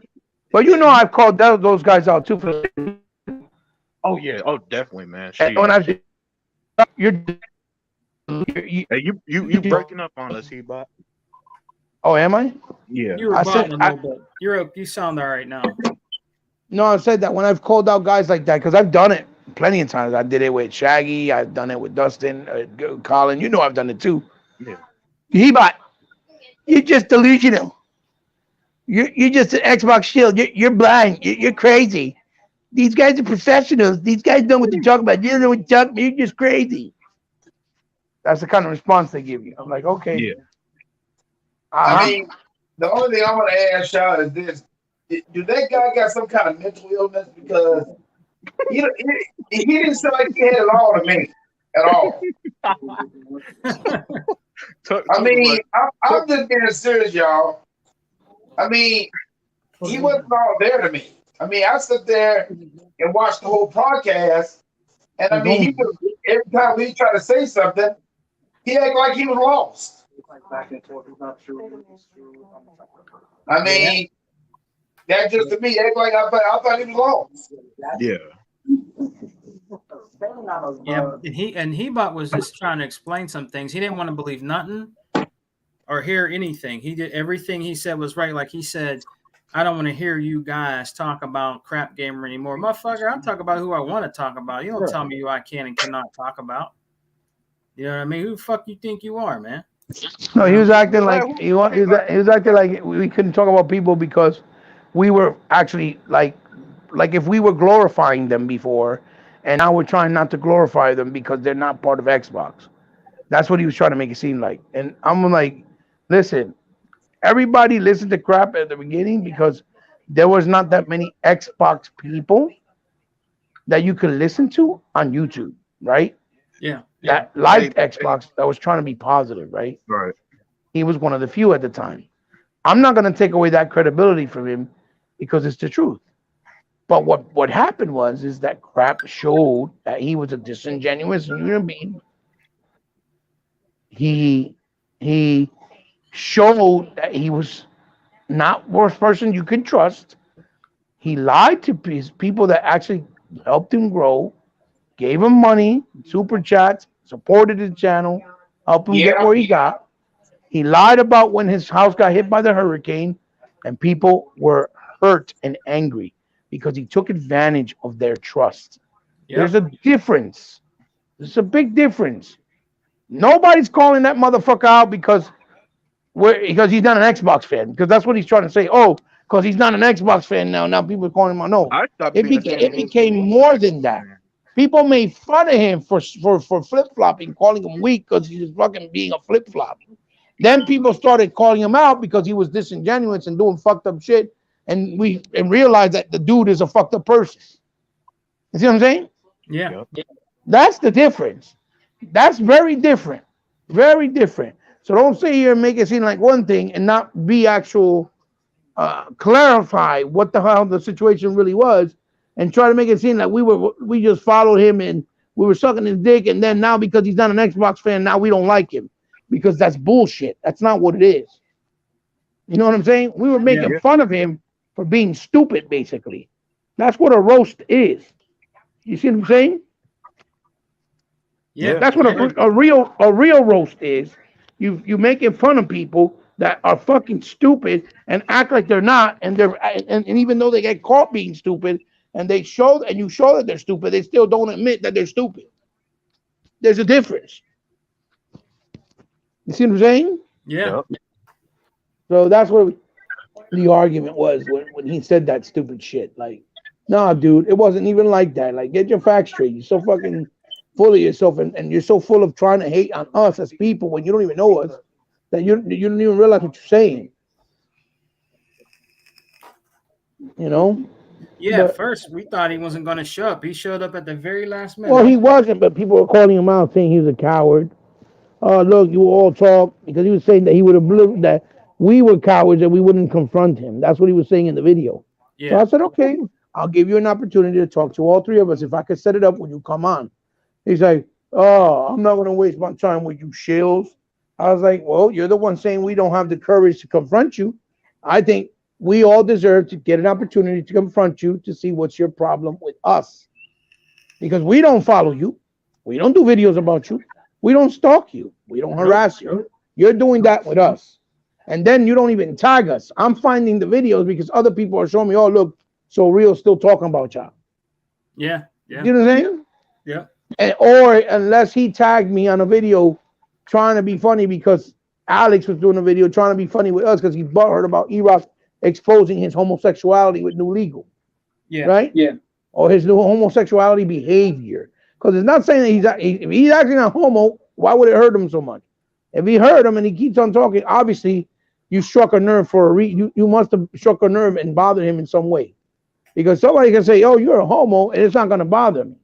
But I've called those guys out too. oh yeah, oh definitely, man. And when Shit. I've you're, you Hey, you breaking up on us, Hebot. oh, am I? Yeah. You were I botting said a little bit. You sound all right now. no. I said that when I've called out guys like that because I've done it plenty of times. I did it with Shaggy. I've done it with Dustin, Colin. I've done it too. Yeah. Hebot, you're just delusional. You're just an Xbox shield. You're blind. You're crazy. These guys are professionals. These guys know what they're talking about. You don't know what you're talking about. You're just crazy. That's the kind of response they give you. I'm like, okay. Yeah. I Uh huh. mean, the only thing I want to ask y'all is this: do that guy got some kind of mental illness? Because he didn't sound like he had it all to me at all. I Talk mean, about I'm just being serious, y'all. I mean, he wasn't all there to me. I mean, I sit there and watch the whole podcast, and I mean, every time we try to say something, he acted like he was lost. Back and forth is not true. I Yeah. mean, that just to me act like I thought he was lost. yeah. Yeah. And Hebot was just trying to explain some things. He didn't want to believe nothing. or hear anything. He did everything he said was right. Like he said, I don't want to hear you guys talk about Crap Gamer anymore. Motherfucker, I'm talking about who I want to talk about. You don't tell me who I can and cannot talk about. You know what I mean? Who the fuck you think you are, man? No, he was acting like he was acting like we couldn't talk about people because we were actually like if we were glorifying them before, and now we're trying not to glorify them because they're not part of Xbox. That's what he was trying to make it seem like. And I'm like, listen, everybody listened to crap at the beginning because there was not that many Xbox people that you could listen to on YouTube, right? Yeah. That liked Xbox, that was trying to be positive, right? Right. He was one of the few at the time. I'm not going to take away that credibility from him because it's the truth. But what happened was is that crap showed that he was a disingenuous human being. He showed that he was not worst person you can trust. He lied to his people that actually helped him grow, gave him money, super chats, supported his channel, helped him get where he got. He lied about when his house got hit by the hurricane, and people were hurt and angry because he took advantage of their trust. Yep. There's a difference. There's a big difference. Nobody's calling that motherfucker out because he's not an Xbox fan. Because that's what he's trying to say. Oh, because he's not an Xbox fan now. Now people are calling him out. No, I stopped it became more than that. People made fun of him for flip flopping, calling him weak because he was fucking being a flip flop. Then people started calling him out because he was disingenuous and doing fucked up shit, and realized that the dude is a fucked up person. You see what I'm saying? Yeah. That's the difference. That's very different. Very different. So don't sit here and make it seem like one thing and not be actual clarify what the hell the situation really was, and try to make it seem like we just followed him and we were sucking his dick, and then now because he's not an Xbox fan, now we don't like him. Because that's bullshit. That's not what it is. You know what I'm saying? We were making fun of him for being stupid, basically. That's what a roast is. You see what I'm saying? Yeah. That's what a real roast is. You making fun of people that are fucking stupid and act like they're not, and even though they get caught being stupid, and you show that they're stupid, they still don't admit that they're stupid. There's a difference. You see what I'm saying? Yeah. So that's what the argument was when he said that stupid shit. Like, nah, dude, it wasn't even like that. Like, get your facts straight. You're so fucking full of yourself, and you're so full of trying to hate on us as people when you don't even know us that you don't even realize what you're saying. You know? Yeah, at first we thought he wasn't going to show up. He showed up at the very last minute. Well, he wasn't, but people were calling him out saying he was a coward. Look, you all talk, because he was saying that he would have believed that we were cowards and we wouldn't confront him. That's what he was saying in the video. Yeah. So I said, okay, I'll give you an opportunity to talk to all three of us. If I could set it up when you come on. He's like, oh, I'm not going to waste my time with you shills. I was like, well, you're the one saying we don't have the courage to confront you. I think we all deserve to get an opportunity to confront you to see what's your problem with us. Because we don't follow you. We don't do videos about you. We don't stalk you. We don't harass you. You're doing that with us. And then you don't even tag us. I'm finding the videos because other people are showing me, oh, look, so Real's still talking about y'all. Yeah. You know what I'm saying? Yeah. Or unless he tagged me on a video trying to be funny because Alex was doing a video trying to be funny with us because he butthurt about E-Rock exposing his homosexuality with New Legal. Yeah. Right? Yeah. Or his new homosexuality behavior. Because it's not saying that if he's actually not homo, why would it hurt him so much? If he hurt him and he keeps on talking, obviously you struck a nerve for a reason. You must have struck a nerve and bothered him in some way. Because somebody can say, oh, you're a homo, and it's not going to bother me.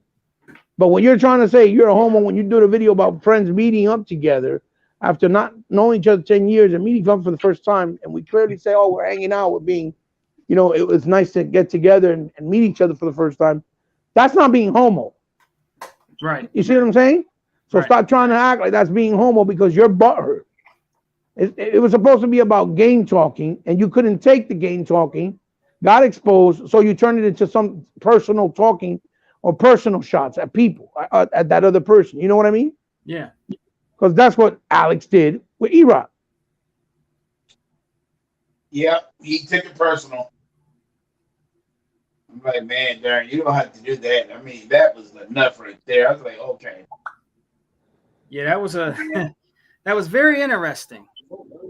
But when you're trying to say you're a homo, when you do the video about friends meeting up together after not knowing each other 10 years and meeting up for the first time, and we clearly say, oh, we're hanging out, we're being, it was nice to get together and meet each other for the first time. That's not being homo. Right. You see what I'm saying? So stop trying to act like that's being homo because you're butthurt. It was supposed to be about game talking, and you couldn't take the game talking, got exposed, so you turned it into some personal talking or personal shots at people, at that other person. You know what I mean? Yeah. Because that's what Alex did with E-Rock. Yep, he took it personal. I'm like, man, Darren, you don't have to do that. I mean, that was enough right there. I was like, okay. Yeah, that was a that was very interesting.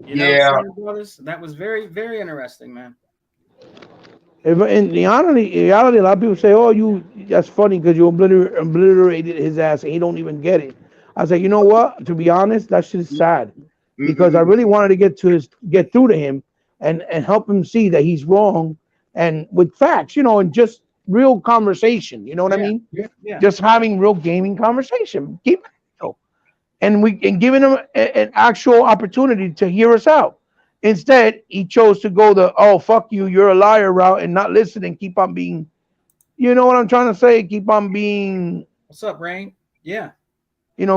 You know, Yeah. Sons Brothers. That was very, very interesting, man. In reality, a lot of people say, "Oh, you that's funny because you obliterated his ass and he don't even get it." I was like, you know what? To be honest, that shit is sad because I really wanted to get through to him and help him see that he's wrong and with facts, and just real conversation. You know what I Yeah, mean? yeah, Just having real gaming conversation. Keep it real. And giving him an actual opportunity to hear us out. Instead, he chose to go the "oh fuck you, you're a liar" route and not listen and keep on being, you know what I'm trying to say? Keep on being, What's up, Rain? Yeah.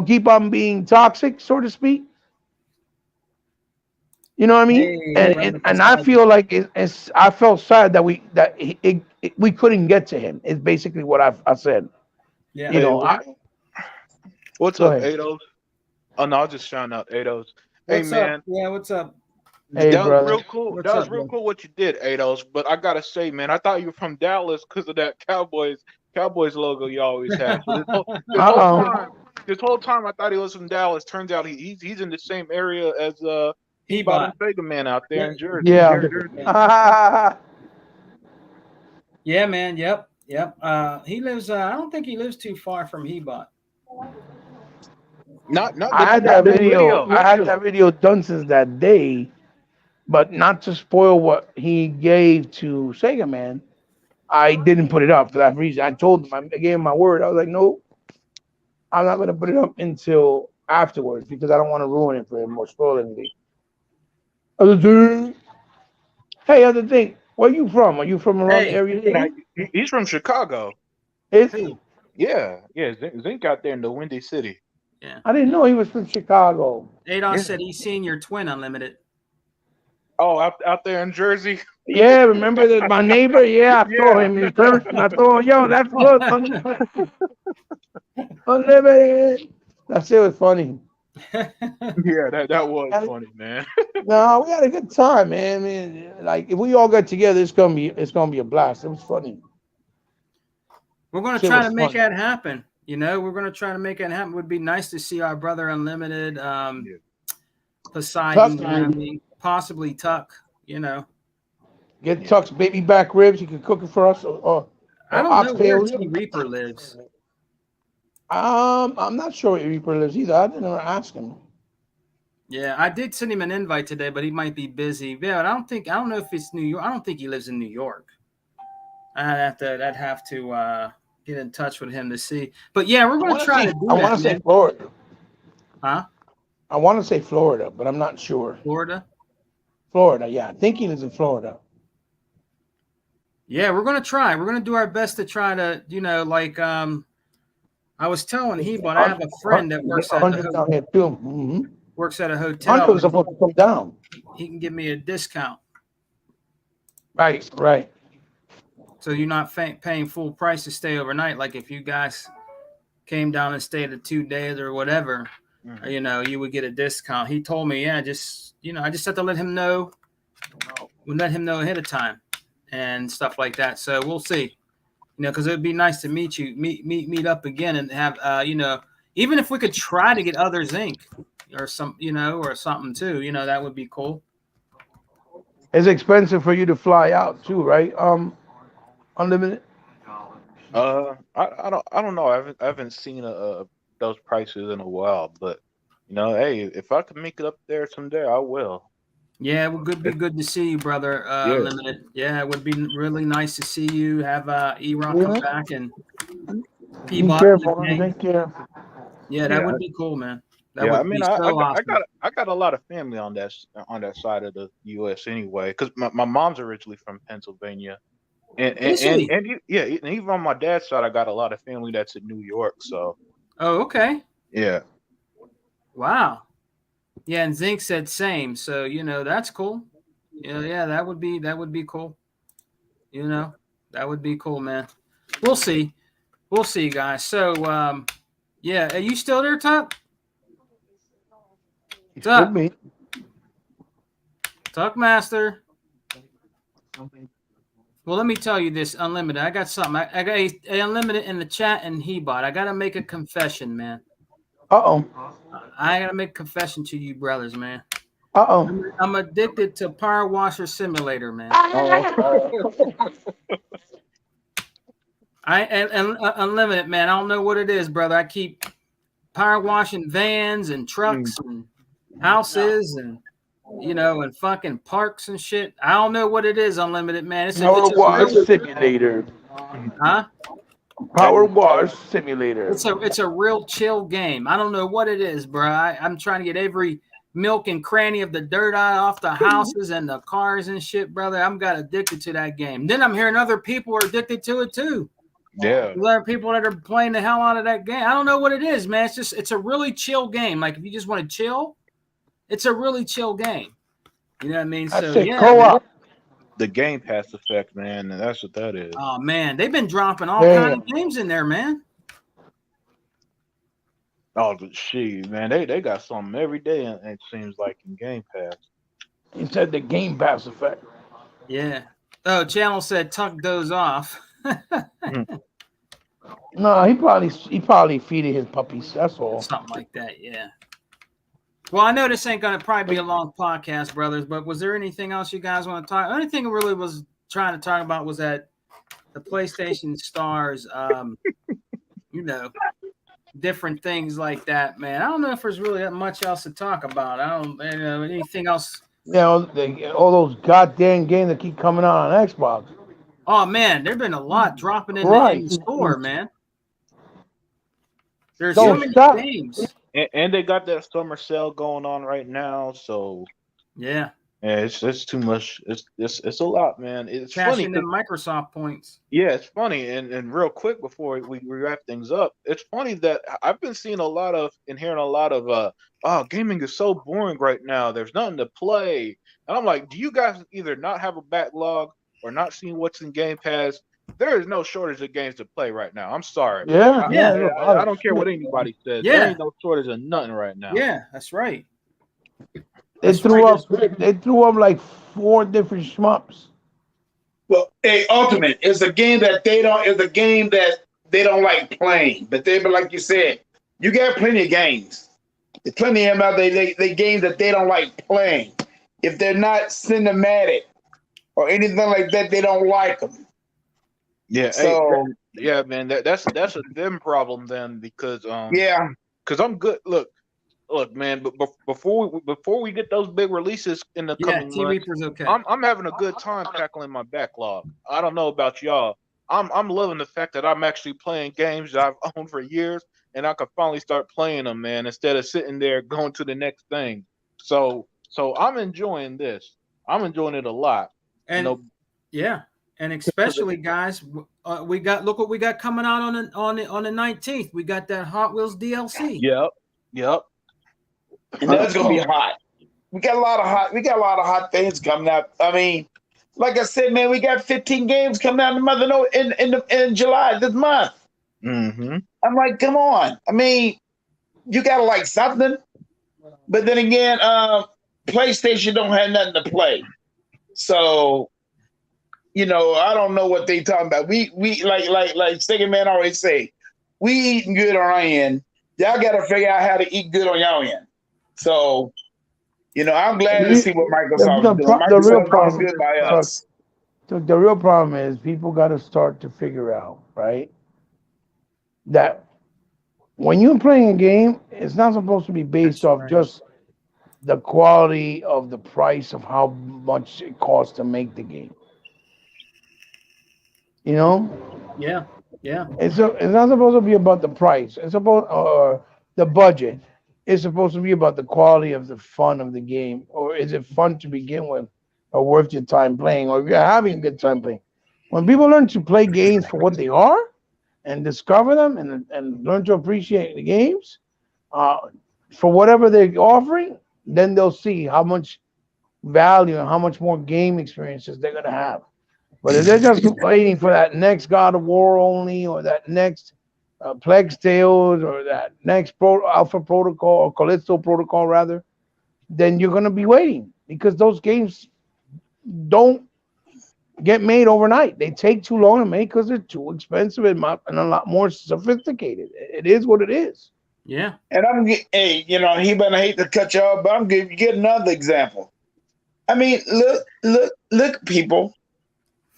keep on being toxic, so to speak. You know what I mean? Hey, And brother. and, and I feel like I felt sad that we couldn't get to him. Is basically what I said. Yeah. You Hey, know, what's go up, ahead. Ados? Oh no, I was just shouting out Ados. Hey What's up? man, Yeah, what's up? Hey, that was brother. real cool. What's That was up, real bro? cool what you did, Ados. But I gotta say, man, I thought you were from Dallas because of that Cowboys logo you always have. So this Uh whole oh. time, this whole time I thought he was from Dallas. Turns out he's in the same area as He Ebot bought. and Sega Man out Yeah, there in Jersey. Yeah. yeah, man. Yep, yep. He lives. I don't think he lives too far from Hebot. Not I the had the, that the video. video. I had that video done since that day, but not to spoil what he gave to Sega Man. I didn't put it up for that reason. I told him, I gave him my word. I was like, no, I'm not gonna put it up until afterwards because I don't want to ruin it for him or spoil anything. Other thing, hey, other thing, where you from? Are you from around the Hey, area? He's from Chicago. Is he? who? Yeah. Zink out there in the Windy City. Yeah. I didn't know he was from Chicago. Ados Yeah. said he's seen your twin unlimited. Oh, out there in Jersey. Yeah, remember that my neighbor? Yeah, I saw Yeah. him in person. I told him, yo, that's good. Unlimited. That shit was funny. Yeah, that was funny, man. No, we had a good time, man. I mean, like if we all got together, it's gonna be a blast. It was funny. We're gonna Shit try was to make fun. that happen. We're gonna try to make it happen. It would be nice to see our brother Unlimited, Yeah. Tuck, Poseidon. You know what I mean? Possibly Tuck. You know, get Yeah. Tuck's baby back ribs. He could cook it for us, I or don't know where oxtail. T Reaper lives. I'm not sure where Reaper lives either. I didn't ever ask him. Yeah, I did send him an invite today, but he might be busy. Yeah, but I don't know if it's New York. I don't think he lives in New York. I'd have to get in touch with him to see. But yeah, we're I gonna want to try to say I do want that, to say man. Florida. Huh? I want to say Florida, but I'm not sure. Florida? Florida, yeah. I think he lives in Florida. Yeah, we're gonna try. We're gonna do our best to try to, like I was telling he, but I have a friend that Hunter's down here too. works at a Hunter hotel, was and supposed to come down. he can give me a discount. Right, right. So you're not paying full price to stay overnight. Like if you guys came down and stayed the 2 days or whatever, Mhm. you would get a discount. He told me, yeah, just I just have to let him know. We'll let him know ahead of time and stuff like that. So we'll see. Because it would be nice to meet up again and have, even if we could try to get Others Inc. or or something too. That would be cool. It's expensive for you to fly out too, right? Unlimited. I don't know. I haven't seen those prices in a while, but hey, if I can make it up there someday, I will. Yeah, it would be good to see you, brother. Yeah. Limited. Yeah, it would be really nice to see you. Have E-Rock come Yeah. back and Be Peabody in the careful. gang. Take care. Yeah, that Yeah, would be cool, man. That yeah. I would mean, be I so got I awesome. got I got a lot of family on that side of the U.S. anyway, because my mom's originally from Pennsylvania, and and Is and, he? and yeah, and even on my dad's side, I got a lot of family that's in New York. So Oh, okay. yeah, Wow. Yeah, and Zink said same. So that's cool. Yeah, that would be cool. That would be cool, man. We'll see. We'll see, guys. So yeah, are you still there, Tuck? Should Tuck, be. Tuck Master. Well, let me tell you this, Unlimited. I got something. I got a Unlimited in the chat and Hebot. I got to make a confession, man. Uh-oh. I got to make a confession to you brothers, man. Uh-oh. I'm addicted to Power Washer Simulator, man. And Unlimited, man. I don't know what it is, brother. I keep power washing vans and trucks and houses and and fucking parks and shit. I don't know what it is, Unlimited, man. Power It's a Wash real, Simulator. huh? Power Wash Simulator. It's a real chill game. I don't know what it is, bro. I'm trying to get every milk and cranny of the dirt out off the houses and the cars and shit, brother. I'm got addicted to that game. Then I'm hearing other people are addicted to it too. Yeah. There are people that are playing the hell out of that game. I don't know what it is, man. It's a really chill game. Like if you just want to chill, it's a really chill game. You know what I mean? I So said yeah, co-op. The Game Pass effect, man, and that's what that is. oh man, they've been dropping all Damn. kind of games in there, man. Oh, she, man, they got something every day. And it seems like in Game Pass. He said the Game Pass effect. Yeah. Oh, Channel said tuck those off. No, he probably feeding his puppies. That's all. Something like that, yeah. Well, I know this ain't gonna probably be a long podcast, brothers, but was there anything else you guys want to talk? The only thing I really was trying to talk about was that the PlayStation stars, different things like that, man. I don't know if there's really that much else to talk about. I don't anything else. All those goddamn games that keep coming out on Xbox. Oh man, there's been a lot dropping in Right. the store, man. There's Don't so many stop. games. And they got that summer sale going on right now, so Yeah, it's too much. It's a lot, man. It's funny. cashing in Microsoft points. Yeah, it's funny. And real quick before we wrap things up, it's funny that I've been seeing a lot of and hearing a lot of oh, gaming is so boring right now. There's nothing to play. And I'm like, do you guys either not have a backlog or not seeing what's in Game Pass? There is no shortage of games to play right now. I'm sorry. Yeah, Yeah. I don't care what anybody says. Yeah. There ain't no shortage of nothing right now. Yeah, that's right. They threw up like 4 different shmups. Well, hey, Ultimate is a game that they don't like playing. But like you said, you got plenty of games. There's plenty of them out there. They games that they don't like playing. If they're not cinematic or anything like that, they don't like them. Yeah. So yeah, man. That's a them problem then because yeah. because I'm good. Look, man. But before we get those big releases in the Yeah, coming T months, Reaper's okay. I'm having a good time tackling my backlog. I don't know about y'all. I'm loving the fact that I'm actually playing games that I've owned for years, and I can finally start playing them, man, instead of sitting there going to the next thing. So I'm enjoying this. I'm enjoying it a lot. And yeah, and especially guys, we got look what we got coming out on the 19th. We got that Hot Wheels DLC. Yep. And that's gonna be hot. We got a lot of hot things coming out. I mean, like I said, man, we got 15 games coming out in July this month. Mm-hmm. I'm like, come on. I mean, you gotta like something. But then again, PlayStation don't have nothing to play. So, I don't know what they talking about. We like Sticky Man always say, we eating good on our end. Y'all gotta figure out how to eat good on y'all end. So, I'm glad to see what Microsoft is doing. The real Microsoft problem doing good by us. So the real problem is people got to start to figure out, right, that when you're playing a game, it's not supposed to be based off just the quality of the price of how much it costs to make the game. Yeah. It's not supposed to be about the price. It's about the budget. It's supposed to be about the quality of the fun of the game, or is it fun to begin with, or worth your time playing, or if you're having a good time playing. When people learn to play games for what they are, and discover them, and learn to appreciate the games, for whatever they're offering, then they'll see how much value and how much more game experiences they're gonna have. But if they're just waiting for that next God of War only, or that next Plague's Tales, or that next Alpha Protocol, or Callisto Protocol rather, then you're gonna be waiting, because those games don't get made overnight. They take too long to make because they're too expensive and a lot more sophisticated. It is what it is. Yeah. And hey, he better hate to cut you off, but I'm going to get another example. I mean, look, people.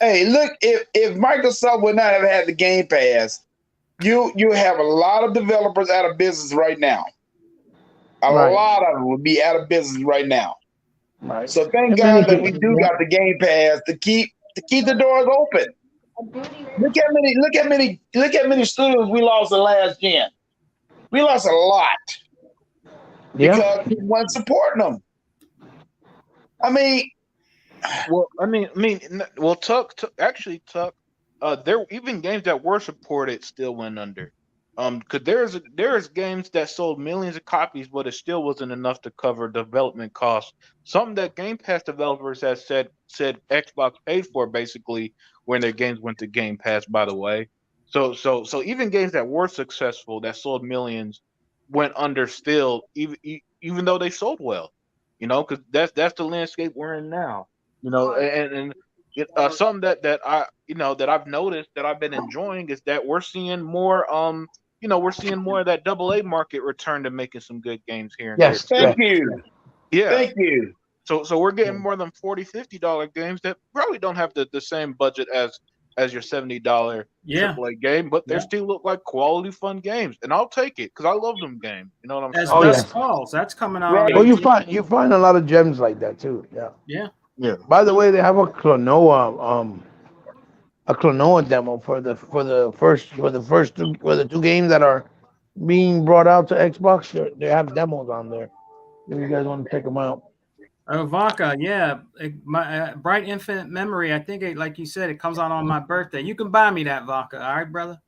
Hey, look, if Microsoft would not have had the Game Pass, you have a lot of developers out of business right now. A Right. lot of them would be out of business right now. Right. So thank In many God that we cases, do yeah. got the Game Pass to keep the doors open. Look at many studios we lost in last gen. We lost a lot Yeah. because people weren't supporting them. I mean, Well, well, actually, Tuck, there even games that were supported still went under. Because there's games that sold millions of copies, but it still wasn't enough to cover development costs. Something that Game Pass developers have said Xbox paid for basically when their games went to Game Pass. By the way, so even games that were successful that sold millions went under still, even though they sold well. Because that's the landscape we're in now. Something that I've noticed that I've been enjoying is that we're seeing more of that double A market return to making some good games here and there Yes. thank Yes. too. you. Yeah. Thank you. So we're getting more than $40-$50 games that probably don't have the same budget as your $70 Yeah. AAA game, but they Yeah. still look like quality fun games. And I'll take it because I love them games. You know what I'm As Oh saying? Dust yeah. Falls, that's coming out on Right. Oh, you PC. find a lot of gems like that too. Yeah. Yeah. Yeah. By the way, they have a Klonoa demo for the two games that are being brought out to Xbox. They have demos on there. If you guys want to check them out. Oh, Vodka, yeah. My Bright Infinite Memory, I think, like you said, it comes out on my birthday. You can buy me that vodka, all right, brother?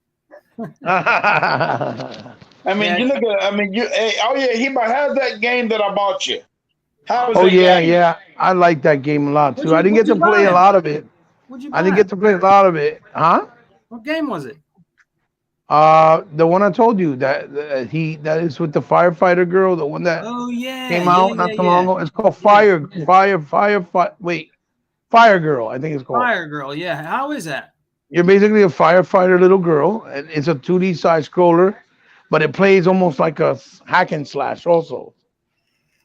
I mean, Yeah. you look at. I mean, oh yeah, how's that game that I bought you? How was Oh that yeah, game? yeah. I like that game a lot What'd too. I you didn't get what'd to you play buy a him? lot of it. What'd you I buy didn't him? get to play a lot of it, huh? What game was it? The one I told you that is with the firefighter girl, the one that Oh yeah, came yeah, out yeah, not too long yeah. ago. It's called Yeah. Wait, Fire Girl. I think it's called. Fire Girl, yeah. How is that? You're basically a firefighter little girl, and it's a 2D side scroller, but it plays almost like a hack and slash also.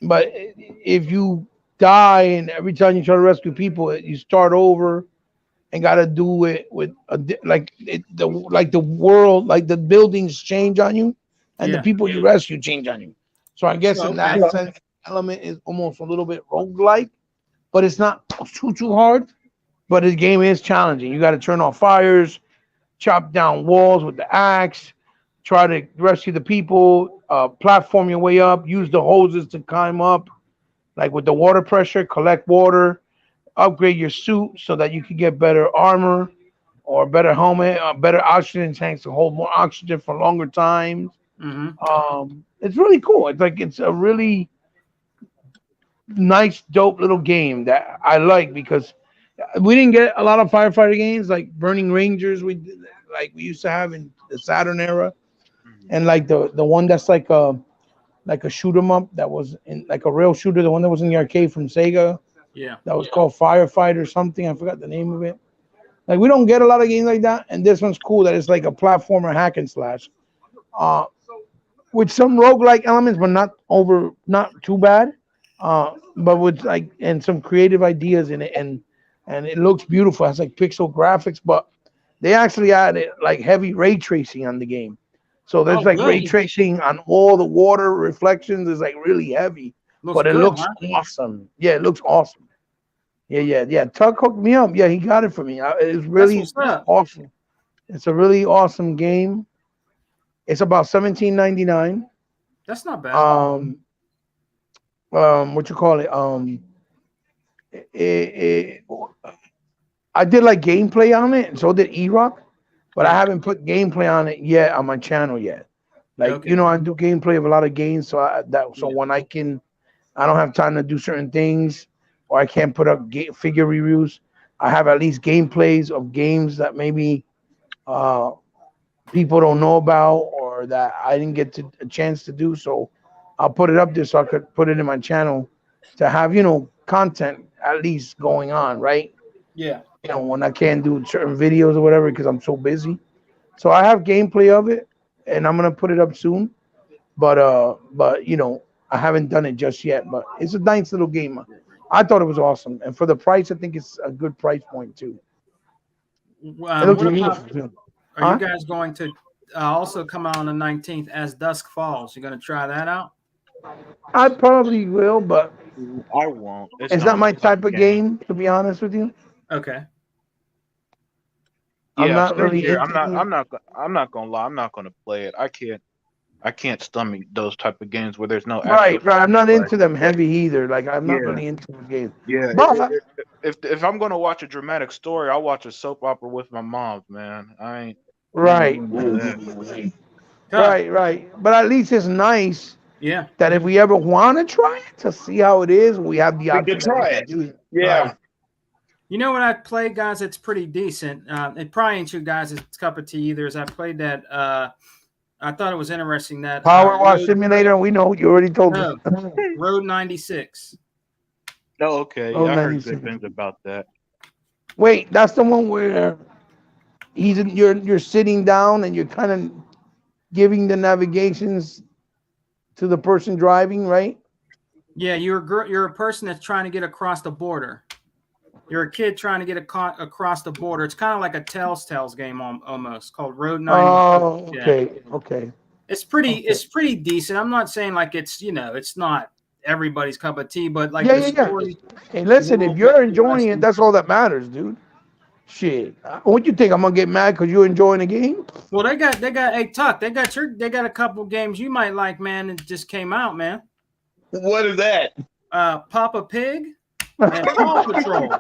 But if you die and every time you try to rescue people, you start over and got to do it with like the world, like the buildings change on you, and the Yeah. people you rescue change on you. So I guess Oh, in okay. that sense, element is almost a little bit roguelike, but it's not too hard. But the game is challenging. You got to turn off fires, chop down walls with the axe, try to rescue the people, platform your way up, use the hoses to climb up, like with the water pressure, collect water, upgrade your suit so that you can get better armor or better helmet, better oxygen tanks to hold more oxygen for longer times. Mm-hmm. It's really cool. It's a really nice, dope little game that I like because we didn't get a lot of firefighter games like Burning Rangers. We used to have in the Saturn era, Mhm. and like the one that's like a shoot 'em up that was in like a rail shooter, the one that was in the arcade from Sega Yeah. that was called Firefighter something. I forgot the name of it. Like we don't get a lot of games like that, and this one's cool that it's like a platformer hack and slash, uh, with some roguelike elements, but not too bad. But with like and some creative ideas in it, and it looks beautiful. It has like pixel graphics, but they actually added like heavy ray tracing on the game. So there's Oh, like ray good. tracing on all the water reflections is like really heavy, Looks but it good, looks huh? awesome. Yeah, it looks awesome. Yeah. Tuck hooked me up. Yeah, he got it for me. It's That's really what's up. awesome. It's a really awesome game. It's about 17.99. That's not bad. Um, what you call it? It, I did like gameplay on it, and so did E-Rock, but I Yeah. haven't put gameplay on it yet on my channel yet. Like Okay. I do gameplay of a lot of games, so Yeah. when I don't have time to do certain things, or I can't put up figure reviews. I have at least gameplays of games that maybe uh, people don't know about or that I didn't get a chance to do. So I'll put it up there so I could put it in my channel to have content at least going on, right? Yeah. when I can't do certain videos or whatever because I'm so busy. So I have gameplay of it, and I'm gonna put it up soon. But I haven't done it just yet. But it's a nice little game. I thought it was awesome, and for the price, I think it's a good price point too. It looks What about? beautiful too. Are you Huh? guys going to also come out on the 19th as Dusk Falls? You going to try that out? I probably will, but I won't. It's it's not not my my type type of of game. game, to be honest with you. Okay. I'm Yeah, not same really here. into it. I'm not gonna lie. I'm not gonna play it. I can't stomach those type of games where there's no actual Right, right. I'm not play. into them heavy either. Like I'm not Yeah, really into the game. yeah. But If I'm gonna watch a dramatic story, I'll watch a soap opera with my mom, man. I ain't right, doing none of that. Tuck. right. But at least it's nice Yeah. that if we ever want to try it to see how it is, we have the We can option that we try can it. do it. Yeah. Right. You know what I played, guys? It's pretty decent. It probably ain't you guys' cup of tea either. Is I played that. I thought it was interesting that Power Wash Simulator, we know you already told us. Road 96. Oh, okay. Oh, Yeah, I heard good 96. things about that. Wait, that's the one where you're sitting down and you're kind of giving the navigations to the person driving, right? Yeah, you're a person that's trying to get across the border. You're a kid trying to get across the border. It's kind of like a Telltale's game almost called Road 96. Oh, Yeah. okay. It's pretty decent. I'm not saying like it's not everybody's cup of tea, but like the Yeah. story Hey, is a listen, little if bit you're enjoying it, interesting. that's all that matters, dude. Shit. What you think? I'm gonna get mad because you're enjoying the game? Well, they got hey Tuck, they got a couple games you might like, man. It just came out, man. What is that? Papa Pig and Paw Patrol.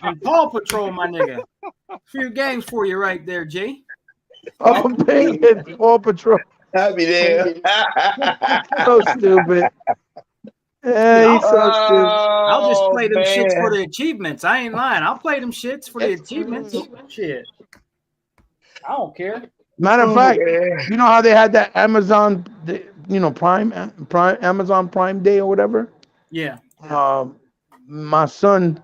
And Paw Patrol, my nigga. A few games for you right there, G. I'm paying Paw Patrol. I'll be there. So stupid. Dude, Yeah, he's so stupid. I'll just Oh play them shits for man. the achievements. I ain't lying. I'll play them shits for the achievements. Shit. I don't care. Matter of Oh, fact, man. you know how they had that Amazon, Prime, Amazon Prime Day or whatever. Yeah. My son,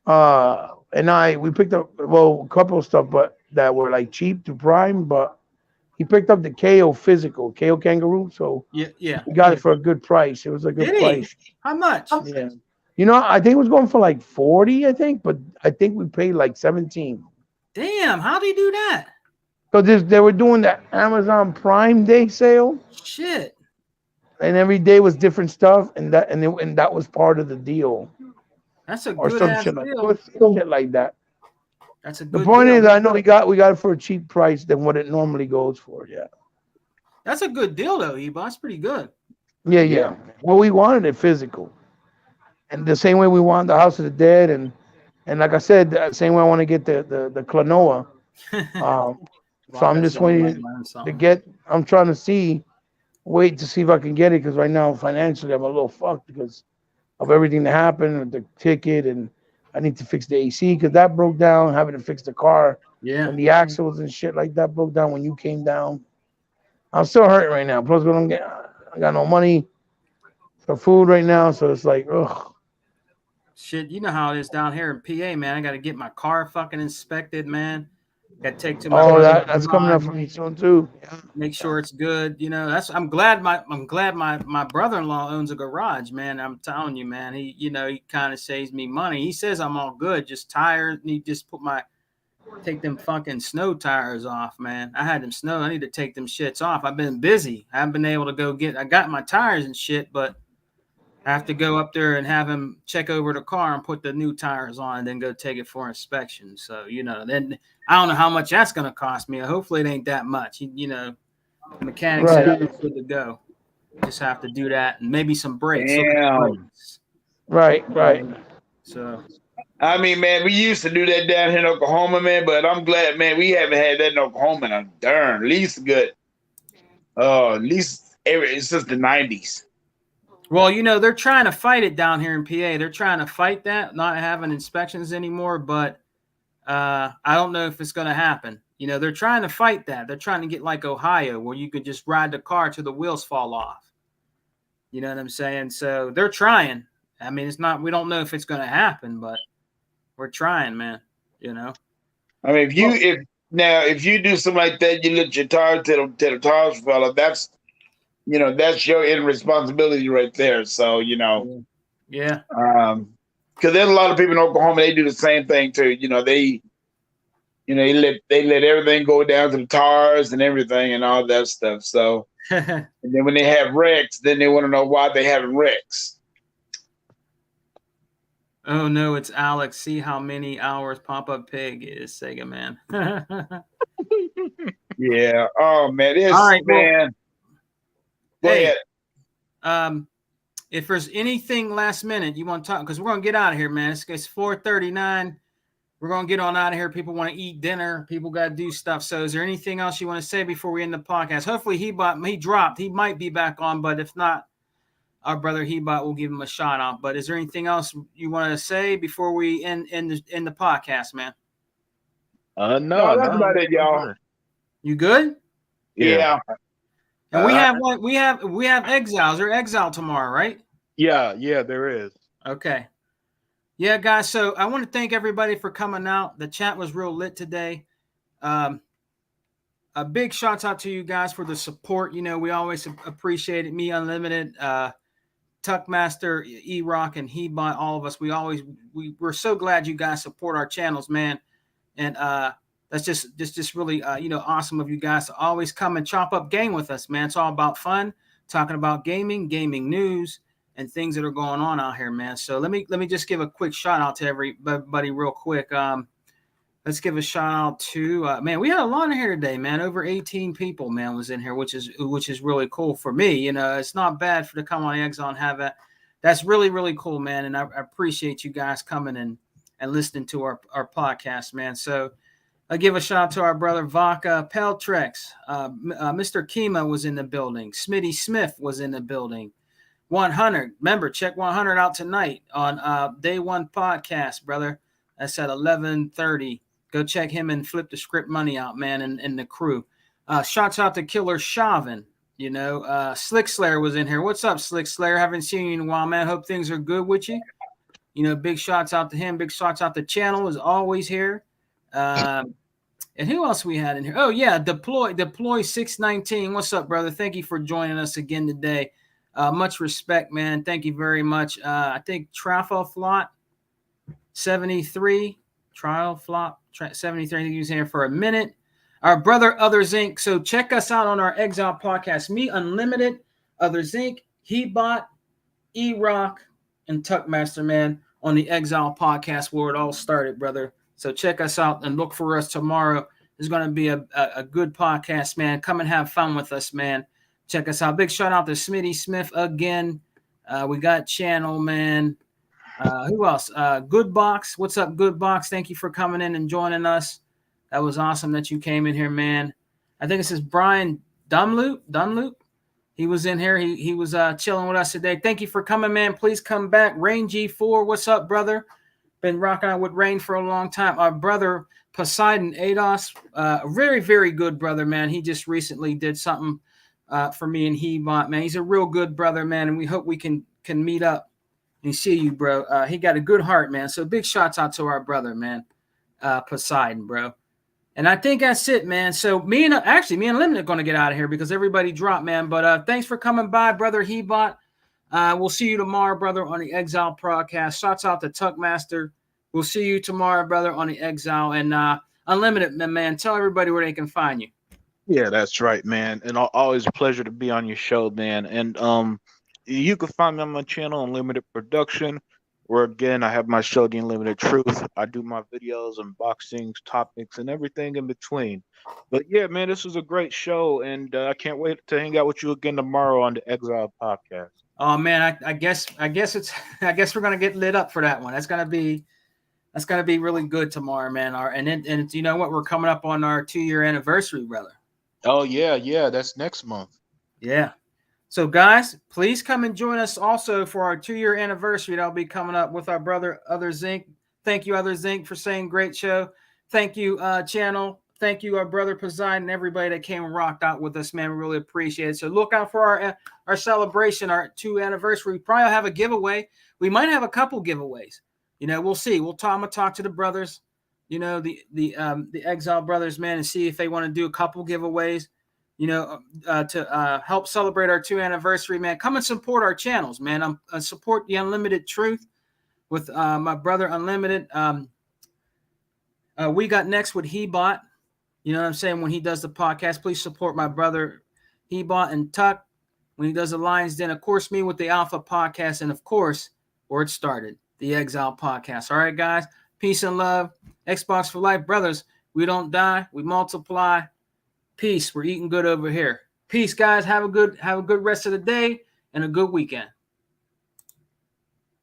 and we picked up a couple of stuff, but that were like cheap to Prime, but he picked up the KO physical, KO kangaroo, so Yeah. we got it for a good price. It was a good Did he? price. How much? Yeah. I think it was going for like 40, I think, but I think we paid like 17. Damn, how'd he do that? Because they were doing the Amazon Prime Day sale, Shit. and every day was different stuff, and that was part of the deal, That's a or good some ass shit deal. like that. That's a The good point deal. is, I know we got it for a cheap price than what it normally goes for. Yeah. That's a good deal though, Eba. That's pretty good. Yeah. Well, we wanted it physical, and the same way we wanted the House of the Dead, and like I said, the same way I want to get the Klonoa. So I'm just waiting to get. I'm trying to wait to see if I can get it because right now financially I'm a little fucked because of everything that happened with the ticket, and I need to fix the AC because that broke down. Having to fix the car Yeah. when the axles and shit like that broke down when you came down. I'm still hurting right now. Plus, I got no money for food right now, so it's like, ugh. Shit, you know how it is down here in PA, man. I got to get my car fucking inspected, man. Got to take to my That's coming up for me soon too. make sure it's good. I'm glad my brother-in-law owns a garage, man. I'm telling you, man. He kind of saves me money. He says I'm all good, just tires. He just take them fucking snow tires off, man. I had them snow. I need to take them shits off. I've been busy. I haven't been able to I got my tires and shit, but I have to go up there and have him check over the car and put the new tires on and then go take it for inspection. So, then I don't know how much that's going to cost me. Hopefully it ain't that much. The mechanic said I'm good to go. Just have to do that and maybe some brakes. Damn. Right. So, I mean, man, we used to do that down here in Oklahoma, man, but I'm glad, man, we haven't had that in Oklahoma in a darn, at least good. At least since the 90s. well, they're trying to fight it down here in PA. They're trying to fight that, not having inspections anymore, but I don't know if it's going to happen. They're trying to fight that. They're trying to get like Ohio, where you could just ride the car till the wheels fall off. You know what I'm saying? So they're trying. I mean, we don't know if it's going to happen, but We're trying, man. You know. I mean, if you do something like that, you let your tires to the tires fella. That's that's your end responsibility right there. So Yeah. because there's a lot of people in Oklahoma, they do the same thing too. They let everything go down to the tires and everything and all that stuff. So and then when they have wrecks, then they want to know why they having wrecks. Oh no, it's Alex. See how many hours Pop-Up Pig is, Sega man. Yeah. Oh man, All right, well, man. Go hey, ahead. If there's anything last minute you want to talk, because we're gonna get out of here, man. It's 4:39. We're gonna get on out of here. People want to eat dinner. People got to do stuff. So, is there anything else you want to say before we end the podcast? Hopefully, he dropped. He might be back on, but if not, our brother Hebot will give him a shout out. But is there anything else you want to say before we end the podcast, man? No, that's about it, y'all. You good? Yeah. And we have exiles. They're exile tomorrow, right? Yeah, there is. Okay. Yeah, guys. So I want to thank everybody for coming out. The chat was real lit today. A big shout out to you guys for the support. We always appreciate it. Me Unlimited, Tuckmaster, E-Rock, and Hebot, all of us. We're so glad you guys support our channels, man. And that's just really awesome of you guys to always come and chop up game with us, man. It's all about fun, talking about gaming news, and things that are going on out here, man. So let me just give a quick shout out to everybody real quick. Let's give a shout out to man. We had a lot in here today, man. Over 18 people, man, was in here, which is really cool for me. It's not bad to come on Exile and have that. That's really, really cool, man. And I appreciate you guys coming and listening to our podcast, man. So I give a shout out to our brother Vaca Peltrex. Mr. Kima was in the building. Smitty Smith was in the building. 100. Remember, check 100 out tonight on Day One Podcast, brother. That's at 11:30. Go check him and Flip the Script Money out, man, and the crew. Shouts out to Killer Chauvin. Slick Slayer was in here. What's up, Slick Slayer? Haven't seen you in a while, man. Hope things are good with you. Big shouts out to him. Big shouts out to Channel is always here. And who else we had in here? Oh, yeah, Deploy 619. What's up, brother? Thank you for joining us again today. Much respect, man. Thank you very much. I think Trafo Flot 73. Trial Flop 73. I think he was here for a minute. Our brother Others Inc. So check us out on our Exile podcast. Me Unlimited, Others Inc., Hebot, E-Rock, and Tuckmaster, man, on the Exile podcast where it all started, brother. So check us out and look for us tomorrow. There's going to be a good podcast, man. Come and have fun with us, man. Check us out. Big shout out to Smitty Smith again. We got Channel, man. Who else? Good Box. What's up, Good Box? Thank you for coming in and joining us. That was awesome that you came in here, man. I think this is Brian Dunloop. He was in here. He was chilling with us today. Thank you for coming, man. Please come back. Rain G4. What's up, brother? Been rocking out with Rain for a long time. Our brother Poseidon Ados, a very, very good brother, man. He just recently did something for me and Hebot, man. He's a real good brother, man, and we hope we can meet up and see you, bro. He got a good heart, man. So big shots out to our brother, man, Poseidon, bro. And I think that's it, man. So me and Limit are going to get out of here because everybody dropped, man. But thanks for coming by, brother Hebot. We'll see you tomorrow, brother, on the Exile podcast. Shots out to Tuckmaster. We'll see you tomorrow, brother, on the Exile. And Unlimited, man, tell everybody where they can find you. Yeah, that's right, man. And always a pleasure to be on your show, man. And you can find me on my channel, Unlimited Production, where again I have my show, The Unlimited Truth. I do my videos, unboxings, topics, and everything in between. But yeah, man, this was a great show, and I can't wait to hang out with you again tomorrow on the Exile podcast. Oh man, I guess we're gonna get lit up for that one. That's gonna be really good tomorrow, man. And you know what? We're coming up on our 2-year anniversary, brother. Oh yeah, that's next month. Yeah. So, guys, please come and join us also for our 2-year anniversary. That'll be coming up with our brother, Others Inc. Thank you, Others Inc., for saying great show. Thank you, Channel. Thank you, our brother Poseidon, and everybody that came and rocked out with us, man. We really appreciate it. So look out for our celebration, our 2 anniversary. We probably have a giveaway. We might have a couple giveaways. we'll see. I'm gonna talk to the brothers, the Exile brothers, man, and see if they want to do a couple giveaways, to help celebrate our 2nd anniversary, man. Come and support our channels, man. Support the Unlimited Truth with my brother Unlimited. We got next with He Bought. You know what I'm saying? When he does the podcast, please support my brother He Bought and Tuck when he does the Lions Den. Of course, me with the Alpha podcast, and of course, where it started, the Exile podcast. All right, guys. Peace and love. Xbox for life, brothers. We don't die. We multiply. Peace. We're eating good over here. Peace, guys. Have a good rest of the day and a good weekend.